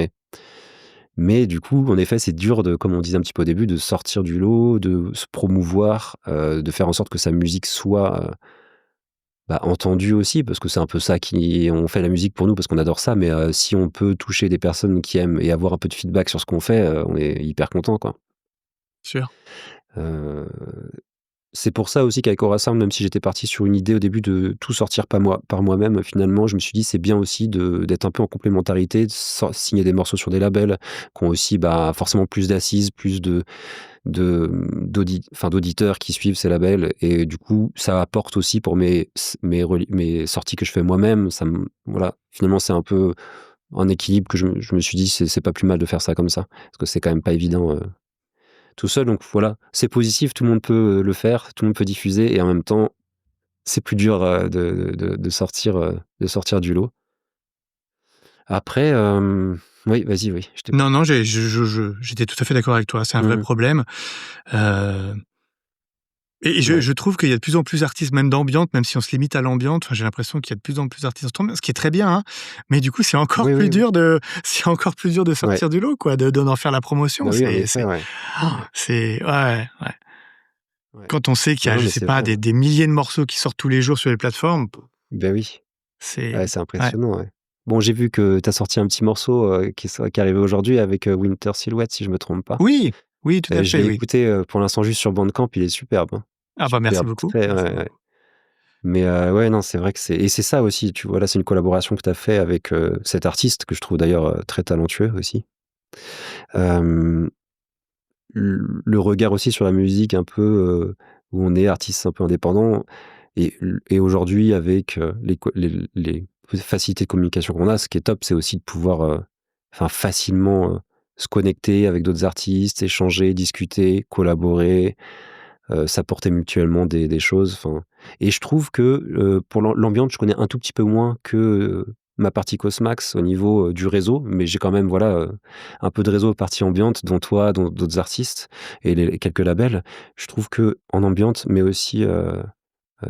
[SPEAKER 2] mais du coup, en effet, c'est dur de, comme on disait un petit peu au début, de sortir du lot, de se promouvoir, de faire en sorte que sa musique soit, bah, entendu aussi, parce que c'est un peu ça qui on fait la musique pour nous parce qu'on adore ça, mais si on peut toucher des personnes qui aiment et avoir un peu de feedback sur ce qu'on fait, on est hyper content, quoi.
[SPEAKER 1] Sûr.
[SPEAKER 2] Heu, c'est pour ça aussi qu'avec Orassound, même si j'étais parti sur une idée au début de tout sortir par moi-même, finalement, je me suis dit: «C'est bien aussi d'être un peu en complémentarité, de signer des morceaux sur des labels qui ont aussi, bah, forcément plus d'assises, plus d'auditeurs qui suivent ces labels, et du coup, ça apporte aussi pour mes sorties que je fais moi-même. Ça me voilà, finalement, c'est un peu un équilibre que je me suis dit: «C'est pas plus mal de faire ça comme ça». Parce que c'est quand même pas évident, tout seul, donc voilà, c'est positif, tout le monde peut, le faire, tout le monde peut diffuser, et en même temps, c'est plus dur, de sortir du lot. Après, oui, vas-y, oui, je t'écoute.
[SPEAKER 1] Non, non, j'étais tout à fait d'accord avec toi, c'est un vrai
[SPEAKER 2] Mmh.
[SPEAKER 1] problème, heu et je
[SPEAKER 2] Ouais.
[SPEAKER 1] je trouve qu'il y a de plus en plus d'artistes, même d'ambiance, même si on se limite à l'ambiance, enfin, j'ai l'impression qu'il y a de plus en plus d'artistes instrumentaux, ce qui est très bien, hein, mais du coup,
[SPEAKER 2] Oui, oui, oui.
[SPEAKER 1] c'est encore plus dur de
[SPEAKER 2] Ouais.
[SPEAKER 1] sortir du lot, quoi, d'en faire la promotion.
[SPEAKER 2] Bah oui, en effet, ouais. Ouais.
[SPEAKER 1] C'est ouais, ouais.
[SPEAKER 2] Ouais.
[SPEAKER 1] Quand on sait qu'il y
[SPEAKER 2] Non,
[SPEAKER 1] a,
[SPEAKER 2] non,
[SPEAKER 1] je
[SPEAKER 2] mais
[SPEAKER 1] sais
[SPEAKER 2] c'est
[SPEAKER 1] pas,
[SPEAKER 2] vrai, hein.
[SPEAKER 1] des milliers de morceaux qui sortent tous les jours sur les plateformes,
[SPEAKER 2] Bah oui. Ouais,
[SPEAKER 1] c'est
[SPEAKER 2] c'est
[SPEAKER 1] ouais.
[SPEAKER 2] impressionnant, ouais. Bon, j'ai vu que tu as sorti un petit morceau, qui est arrivé aujourd'hui avec, Winter Silhouette, si je me trompe pas.
[SPEAKER 1] Oui, oui, tout à
[SPEAKER 2] Je
[SPEAKER 1] fait,
[SPEAKER 2] l'ai
[SPEAKER 1] oui.
[SPEAKER 2] écouté, pour l'instant juste sur Bandcamp, il est superbe, hein.
[SPEAKER 1] Ah bah, merci
[SPEAKER 2] Superbe,
[SPEAKER 1] beaucoup,
[SPEAKER 2] très
[SPEAKER 1] merci
[SPEAKER 2] ouais, ouais.
[SPEAKER 1] beaucoup.
[SPEAKER 2] Mais, ouais, non, c'est vrai que c'est ça aussi, tu vois? Là, c'est une collaboration que tu as fait avec, cet artiste que je trouve d'ailleurs, très talentueux aussi. Hem, le regard aussi sur la musique un peu, où on est artiste un peu indépendant, et aujourd'hui avec, les facilités de communication qu'on a, ce qui est top, c'est aussi de pouvoir, enfin facilement, se connecter avec d'autres artistes, échanger, discuter, collaborer, s'apporter mutuellement des choses, enfin, et je trouve que, pour l'ambiance, je connais un tout petit peu moins que, ma partie Cosmax au niveau, du réseau, mais j'ai quand même, voilà, un peu de réseau partie ambiante, dont toi, dont d'autres artistes et les quelques labels. Je trouve que en ambiante, mais aussi,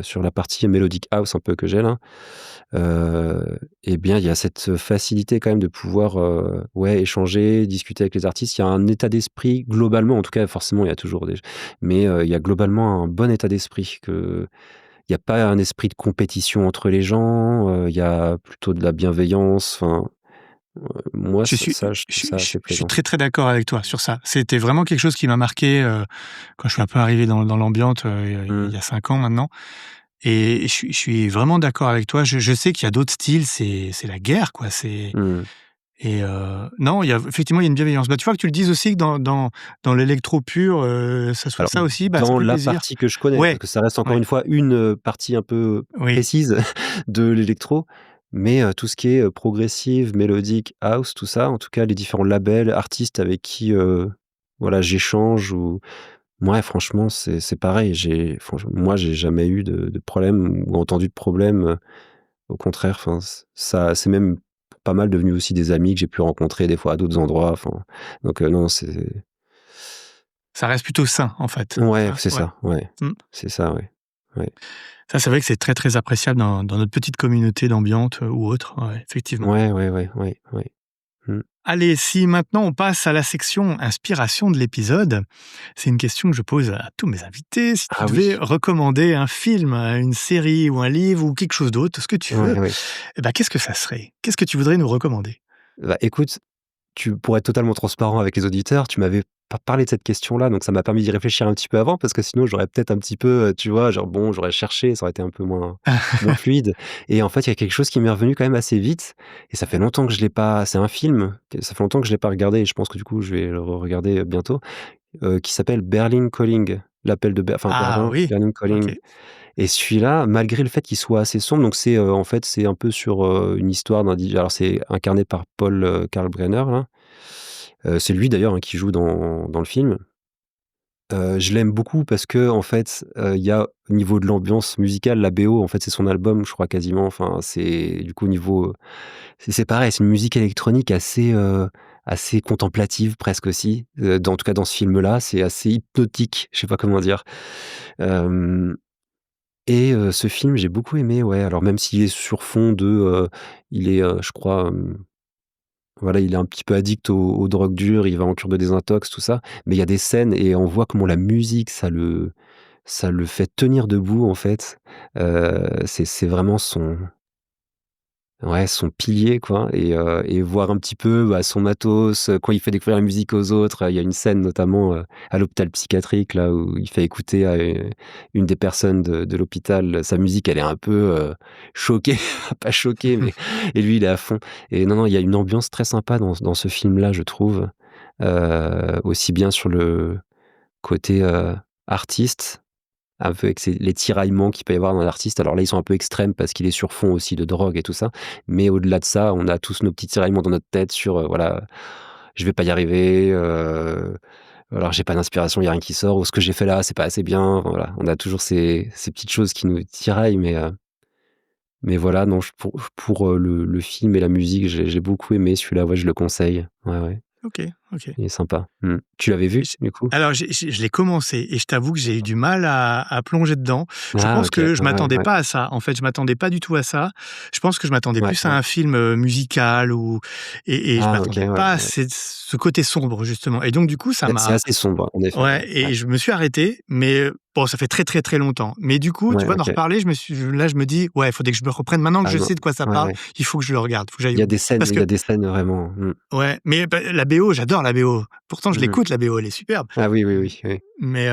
[SPEAKER 2] sur la partie melodic house un peu que j'ai là, et bien, il y a cette facilité quand même de pouvoir, ouais, échanger, discuter avec les artistes. Il y a un état d'esprit globalement, en tout cas, forcément, il y a toujours des mais, il y a globalement un bon état d'esprit, que il y a pas un esprit de compétition entre les gens, il y a plutôt de la bienveillance, enfin, Moi,
[SPEAKER 1] Je
[SPEAKER 2] ça
[SPEAKER 1] suis
[SPEAKER 2] ça je trouve ça assez
[SPEAKER 1] je suis
[SPEAKER 2] plaisant.
[SPEAKER 1] très, très d'accord avec toi sur ça. C'était vraiment quelque chose qui m'a marqué, quand je suis un peu arrivé dans l'ambiance, il
[SPEAKER 2] Mmh,
[SPEAKER 1] y a 5 ans maintenant et je suis vraiment d'accord avec toi. Je sais qu'il y a d'autres styles, c'est la guerre, quoi, c'est
[SPEAKER 2] mmh.
[SPEAKER 1] et non, il y a effectivement, il y a une bienveillance. Bah, tu vois que tu le dises aussi que dans l'électro pur, ça soit
[SPEAKER 2] Alors,
[SPEAKER 1] ça aussi, bah, ça
[SPEAKER 2] dans
[SPEAKER 1] fait
[SPEAKER 2] la
[SPEAKER 1] plaisir.
[SPEAKER 2] partie que je connais, parce
[SPEAKER 1] Ouais,
[SPEAKER 2] que ça reste encore
[SPEAKER 1] ouais,
[SPEAKER 2] une fois une, partie un peu
[SPEAKER 1] oui.
[SPEAKER 2] précise de l'électro, mais tout ce qui est, progressive, mélodique, house, tout ça, en tout cas les différents labels, artistes avec qui, voilà, j'échange ou ouais, franchement, c'est pareil. Moi, j'ai jamais eu de problème ou entendu de problème, au contraire, enfin, ça c'est même pas mal devenu aussi des amis que j'ai pu rencontrer des fois à d'autres endroits, enfin, donc non, c'est
[SPEAKER 1] Ça reste plutôt sain, en fait,
[SPEAKER 2] ouais,
[SPEAKER 1] ça?
[SPEAKER 2] c'est
[SPEAKER 1] Ouais.
[SPEAKER 2] ça, ouais.
[SPEAKER 1] Mmh.
[SPEAKER 2] C'est ça, ouais. Ouais.
[SPEAKER 1] Ça, c'est vrai que c'est très, très appréciable dans notre petite communauté d'ambiance, ou autre, ouais, effectivement.
[SPEAKER 2] Ouais, ouais, ouais, ouais, ouais. Mmh.
[SPEAKER 1] Allez, si maintenant on passe à la section inspiration de l'épisode, c'est une question que je pose à tous mes invités. Si tu
[SPEAKER 2] Ah
[SPEAKER 1] devais
[SPEAKER 2] oui.
[SPEAKER 1] recommander un film, une série ou un livre ou quelque chose d'autre, ce que tu veux,
[SPEAKER 2] Ouais, ouais.
[SPEAKER 1] eh ben, qu'est-ce que ça serait? Qu'est-ce que tu voudrais nous recommander?
[SPEAKER 2] Bah, écoute, pour être totalement transparent avec les auditeurs, tu m'avais pas parlé de cette question-là, donc ça m'a permis d'y réfléchir un petit peu avant parce que sinon j'aurais peut-être un petit peu, tu vois, genre bon, j'aurais cherché, ça aurait été un peu moins fluide et en fait, il y a quelque chose qui m'est revenu quand même assez vite et ça fait longtemps que je l'ai pas c'est un film, que ça fait longtemps que je l'ai pas regardé et je pense que du coup, je vais le regarder bientôt, qui s'appelle Berlin Calling, l'appel de
[SPEAKER 1] Ah
[SPEAKER 2] Berlin,
[SPEAKER 1] oui,
[SPEAKER 2] Berlin
[SPEAKER 1] OK.
[SPEAKER 2] Calling. Et celui-là, malgré le fait qu'il soit assez sombre, donc c'est, en fait, c'est un peu sur, une histoire alors c'est incarné par Paul, Kalkbrenner là. C'est lui d'ailleurs, hein, qui joue dans le film. Je l'aime beaucoup parce qu'en fait, il y a au niveau de l'ambiance musicale, la BO, en fait, c'est son album, je crois quasiment, enfin, c'est du coup au niveau, c'est pareil, c'est une musique électronique assez contemplative presque aussi, en tout cas dans ce film-là, c'est assez hypnotique, je sais pas comment dire. Hem Et ce film, j'ai beaucoup aimé, ouais. Alors même s'il est sur fond il est, je crois, voilà, il est un petit peu addict aux drogues dures, il va en cure de désintox, tout ça. Mais il y a des scènes et on voit comment la musique, ça le fait tenir debout, en fait. C'est vraiment son pilier quoi et voir un petit peu, bah, son matos, quand il fait découvrir la musique aux autres. Il y a une scène notamment, à l'hôpital psychiatrique là où il fait écouter à une des personnes de l'hôpital, sa musique, elle est un peu, choquée, pas choquée mais et lui il est à fond et non, non, il y a une ambiance très sympa dans ce film-là, je trouve, aussi bien sur le côté, artiste un peu avec les tiraillements qu'il peut y avoir dans l'artiste. Alors là, ils sont un peu extrêmes parce qu'il est sur fond aussi de drogue et tout ça. Mais au-delà de ça, on a tous nos petits tiraillements dans notre tête sur, voilà, je vais pas y arriver, alors j'ai pas d'inspiration, il y a rien qui sort, ou ce que j'ai fait là, c'est pas assez bien. Enfin, voilà, on a toujours ces petites choses qui nous tiraillent, mais voilà, non, pour le film et la musique, j'ai beaucoup aimé celui-là, ouais, je le conseille. Ouais, ouais,
[SPEAKER 1] OK, OK.
[SPEAKER 2] il est sympa. Mmh. Tu l'avais vu,
[SPEAKER 1] J
[SPEAKER 2] du coup?
[SPEAKER 1] alors je l'ai commencé et je t'avoue que j'ai eu du mal à plonger dedans. Je
[SPEAKER 2] Ah
[SPEAKER 1] pense
[SPEAKER 2] OK,
[SPEAKER 1] que je
[SPEAKER 2] ouais,
[SPEAKER 1] m'attendais
[SPEAKER 2] ouais,
[SPEAKER 1] pas à ça. En fait, je m'attendais pas du tout à ça. Je pense que je m'attendais
[SPEAKER 2] ouais,
[SPEAKER 1] plus à
[SPEAKER 2] ouais.
[SPEAKER 1] un film, musical ou et je
[SPEAKER 2] Ah OK,
[SPEAKER 1] m'attendais
[SPEAKER 2] ouais,
[SPEAKER 1] pas à
[SPEAKER 2] ouais.
[SPEAKER 1] ce côté sombre justement et donc du coup ça
[SPEAKER 2] C'est
[SPEAKER 1] m'a
[SPEAKER 2] assez sombre, en effet,
[SPEAKER 1] ouais
[SPEAKER 2] ouais, ouais.
[SPEAKER 1] et je me suis arrêté mais bon ça fait très, très, très longtemps. Mais du coup, tu
[SPEAKER 2] Ouais,
[SPEAKER 1] vois, d'en
[SPEAKER 2] OK.
[SPEAKER 1] reparler, je me dis: «Ouais, il faudrait que je me reprenne maintenant que
[SPEAKER 2] Ah
[SPEAKER 1] je
[SPEAKER 2] non.
[SPEAKER 1] sais de quoi ça
[SPEAKER 2] Ouais,
[SPEAKER 1] parle,
[SPEAKER 2] ouais.
[SPEAKER 1] il faut que je le regarde, faut que j'aille
[SPEAKER 2] Il y
[SPEAKER 1] au
[SPEAKER 2] a
[SPEAKER 1] bout».
[SPEAKER 2] des scènes
[SPEAKER 1] Parce
[SPEAKER 2] il y
[SPEAKER 1] que
[SPEAKER 2] a des scènes vraiment,
[SPEAKER 1] ouais, mais bah, la BO, j'adore la BO. Pourtant je
[SPEAKER 2] mmh.
[SPEAKER 1] l'écoute la BO, elle est superbe.
[SPEAKER 2] Ah oui, oui,
[SPEAKER 1] Mmh,
[SPEAKER 2] oui, oui.
[SPEAKER 1] mais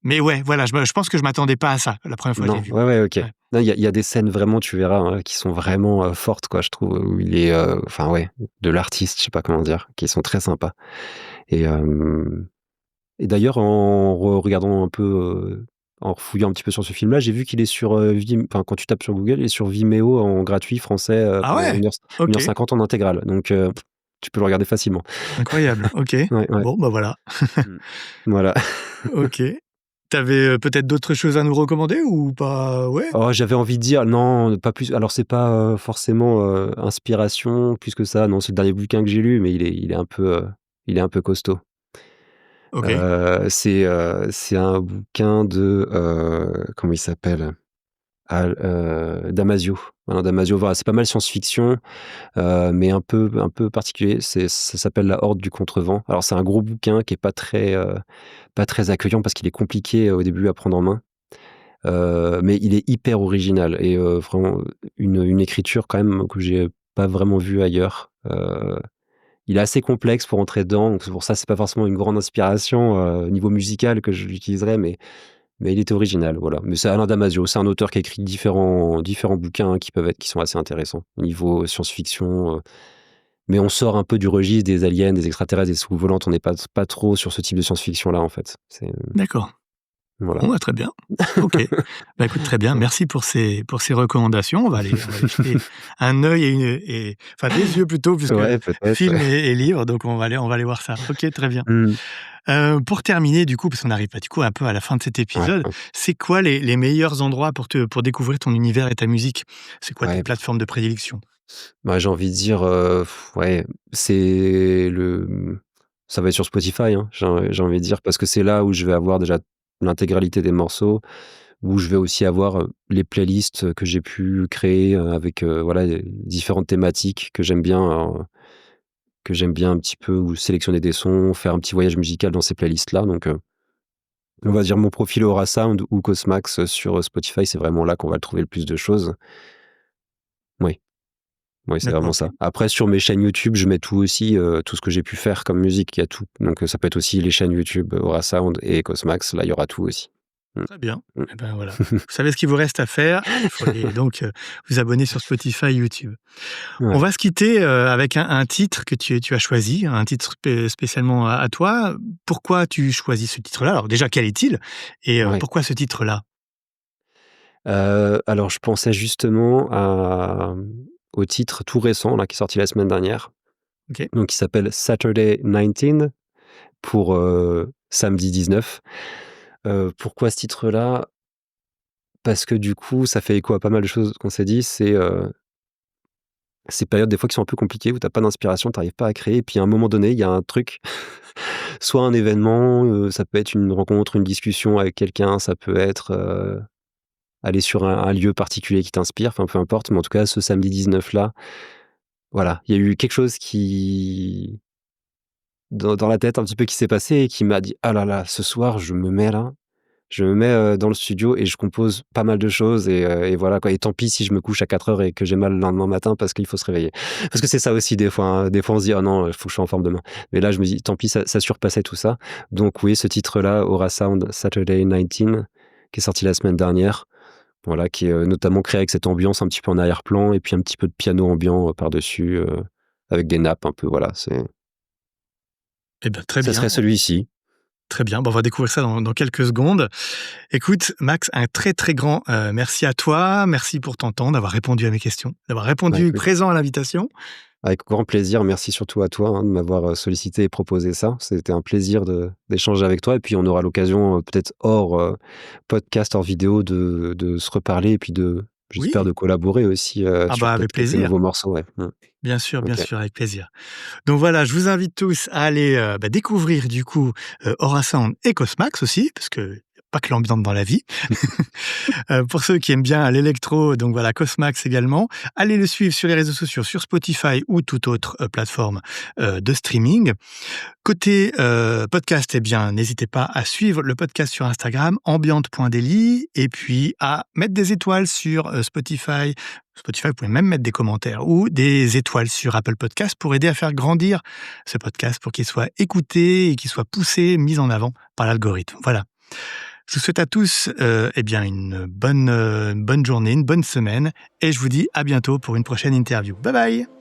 [SPEAKER 1] mais ouais, voilà, je pense que je m'attendais pas à ça, la première fois que je l'ai
[SPEAKER 2] Non,
[SPEAKER 1] vu.
[SPEAKER 2] ouais, ouais, OK.
[SPEAKER 1] Ouais.
[SPEAKER 2] Non, il y a des scènes vraiment, tu verras, hein, qui sont vraiment, fortes, quoi, je trouve, où il est, enfin, ouais, de l'artiste, je sais pas comment dire, qui sont très sympas et d'ailleurs, en regardant un peu, en fouillant un petit peu sur ce film-là, j'ai vu qu'il est sur, enfin, quand tu tapes sur Google, il est sur Vimeo en gratuit français,
[SPEAKER 1] Ah
[SPEAKER 2] pendant
[SPEAKER 1] ouais?
[SPEAKER 2] 1
[SPEAKER 1] OK,
[SPEAKER 2] heure 50 en intégrale, donc tu peux le regarder facilement.
[SPEAKER 1] incroyable, OK.
[SPEAKER 2] Ouais, ouais.
[SPEAKER 1] Bon, bah, voilà.
[SPEAKER 2] Mmh. Voilà.
[SPEAKER 1] OK. Tu avais, peut-être d'autres choses à nous recommander ou pas? Ouais?
[SPEAKER 2] Oh, j'avais envie de dire non, pas plus. Alors c'est pas, forcément, inspiration plus que ça. Non, c'est le dernier bouquin que j'ai lu, mais il est un peu costaud.
[SPEAKER 1] OK.
[SPEAKER 2] C'est un bouquin de, comment il s'appelle? Damasio. Voilà, Damasio, voilà, c'est pas mal science-fiction, mais un peu particulier. Ça s'appelle La Horde du Contrevent. Alors c'est un gros bouquin qui est pas très accueillant parce qu'il est compliqué, au début à prendre en main. Mais il est hyper original et vraiment une écriture quand même que j'ai pas vraiment vue ailleurs. Il est assez complexe pour entrer dedans, donc c'est pour ça, c'est pas forcément une grande inspiration, au niveau musical que je l'utiliserai, mais il est original, voilà. Mais c'est Alain Damasio, c'est un auteur qui a écrit différents bouquins qui sont assez intéressants. Au niveau science-fiction, mais on sort un peu du registre des aliens, des extraterrestres, des soucoupes volantes. On n'est pas trop sur ce type de science-fiction-là, en fait.
[SPEAKER 1] D'accord.
[SPEAKER 2] Voilà.
[SPEAKER 1] Bon, bah, très bien. OK. Bah, écoute, très bien. Merci pour ces recommandations. On va aller jeter un œil enfin des yeux plutôt, puisque
[SPEAKER 2] Ouais, peut-être,
[SPEAKER 1] film
[SPEAKER 2] ouais.
[SPEAKER 1] et livre, donc on va aller voir ça. OK, très bien.
[SPEAKER 2] Mmh.
[SPEAKER 1] Pour terminer, du coup, parce qu'on arrive, bah, du coup, un peu à la fin de cet
[SPEAKER 2] Ouais,
[SPEAKER 1] épisode, c'est quoi les meilleurs endroits pour découvrir ton univers et ta musique? C'est quoi tes
[SPEAKER 2] ouais.
[SPEAKER 1] plateformes de prédilection?
[SPEAKER 2] Bah, j'ai envie de dire, ouais, c'est ça va être sur Spotify, hein, j'ai envie de dire, parce que c'est là où je vais avoir déjà l'intégralité des morceaux, où je vais aussi avoir, les playlists que j'ai pu créer, avec, voilà, les différentes thématiques que j'aime bien un petit peu, ou sélectionner des sons, faire un petit voyage musical dans ces playlists-là, donc on va dire mon profil Aura Sound ou Cosmax, sur, Spotify, c'est vraiment là qu'on va trouver le plus de choses. Oui. Oui, c'est
[SPEAKER 1] D'accord,
[SPEAKER 2] vraiment
[SPEAKER 1] OK.
[SPEAKER 2] ça. Après, sur mes chaînes YouTube, je mets tout aussi, tout ce que j'ai pu faire comme musique, il y a tout. Donc, ça peut être aussi les chaînes YouTube, Aura Sound et Cosmax, là, il y aura tout aussi. Mmh.
[SPEAKER 1] Très bien.
[SPEAKER 2] Mmh.
[SPEAKER 1] Et ben, voilà. Vous savez ce qu'il vous reste à faire. Il faut aller donc, vous abonner sur Spotify, YouTube. On
[SPEAKER 2] Ouais,
[SPEAKER 1] va se quitter, avec un titre que tu as choisi, un titre spécialement à toi. Pourquoi tu choisis ce titre-là? Alors déjà, quel est-il? Et
[SPEAKER 2] ouais.
[SPEAKER 1] pourquoi ce titre-là?
[SPEAKER 2] Alors je pensais justement au titre tout récent, là, qui est sorti la semaine dernière,
[SPEAKER 1] OK,
[SPEAKER 2] donc qui s'appelle Saturday 19 pour, samedi 19. Pourquoi ce titre-là? Parce que du coup, ça fait écho à pas mal de choses qu'on s'est dit. C'est, ces périodes des fois qui sont un peu compliquées où tu as pas d'inspiration, tu arrives pas à créer et puis à un moment donné, il y a un truc, soit un événement, ça peut être une rencontre, une discussion avec quelqu'un, ça peut être, aller sur un lieu particulier qui t'inspire, enfin peu importe, mais en tout cas ce samedi 19 là, voilà, il y a eu quelque chose qui dans la tête un petit peu qui s'est passé et qui m'a dit: «Ah là là, ce soir je me mets là». Je me mets, dans le studio et je compose pas mal de choses et voilà quoi, et tant pis si je me couche à 4 heures et que j'ai mal le lendemain matin parce qu'il faut se réveiller. Parce que c'est ça aussi des fois, hein. Des fois on se dit: «Oh non, il faut que je sois en forme demain». Mais là je me dis: «Tant pis, ça surpassait tout ça». Donc oui, ce titre-là, Aura Sound Saturday 19, qui est sorti la semaine dernière, voilà, qui est, notamment créé avec cette ambiance un petit peu en arrière-plan et puis un petit peu de piano ambiant, par-dessus, avec des nappes un peu, voilà,
[SPEAKER 1] eh ben, très
[SPEAKER 2] ça
[SPEAKER 1] bien,
[SPEAKER 2] serait celui-ci.
[SPEAKER 1] très bien. Bon, on va découvrir ça dans quelques secondes. Écoute, Max, un très, très grand, merci à toi. Merci pour ton temps, d'avoir répondu à mes questions, d'avoir
[SPEAKER 2] Bah
[SPEAKER 1] répondu
[SPEAKER 2] écoute,
[SPEAKER 1] présent à l'invitation.
[SPEAKER 2] avec grand plaisir. Merci surtout à toi, hein, de m'avoir, sollicité et proposé ça. C'était un plaisir d'échanger avec toi et puis on aura l'occasion, peut-être hors, podcast, hors vidéo de se reparler et puis j'espère
[SPEAKER 1] Oui,
[SPEAKER 2] de collaborer aussi,
[SPEAKER 1] ah
[SPEAKER 2] sur
[SPEAKER 1] bah, avec
[SPEAKER 2] peut-être quelques
[SPEAKER 1] plaisir.
[SPEAKER 2] nouveaux morceaux, ouais. Mmh.
[SPEAKER 1] Bien
[SPEAKER 2] OK.
[SPEAKER 1] sûr, avec plaisir. Donc voilà, je vous invite tous à aller, bah, découvrir du coup, Aura Sound et Cosmax aussi, parce que y a pas que l'ambiance dans la vie. Pour ceux qui aiment bien l'électro, donc voilà, Cosmax également. Allez le suivre sur les réseaux sociaux, sur Spotify ou toute autre, plateforme, de streaming. Côté, podcast, eh bien, n'hésitez pas à suivre le podcast sur Instagram, ambiante.daily, et puis à mettre des étoiles sur, Spotify. Spotify, vous pouvez même mettre des commentaires ou des étoiles sur Apple Podcast pour aider à faire grandir ce podcast, pour qu'il soit écouté et qu'il soit poussé, mis en avant par l'algorithme. Voilà. Je vous souhaite à tous, eh bien, une bonne journée, une bonne semaine, et je vous dis à bientôt pour une prochaine interview. Bye bye!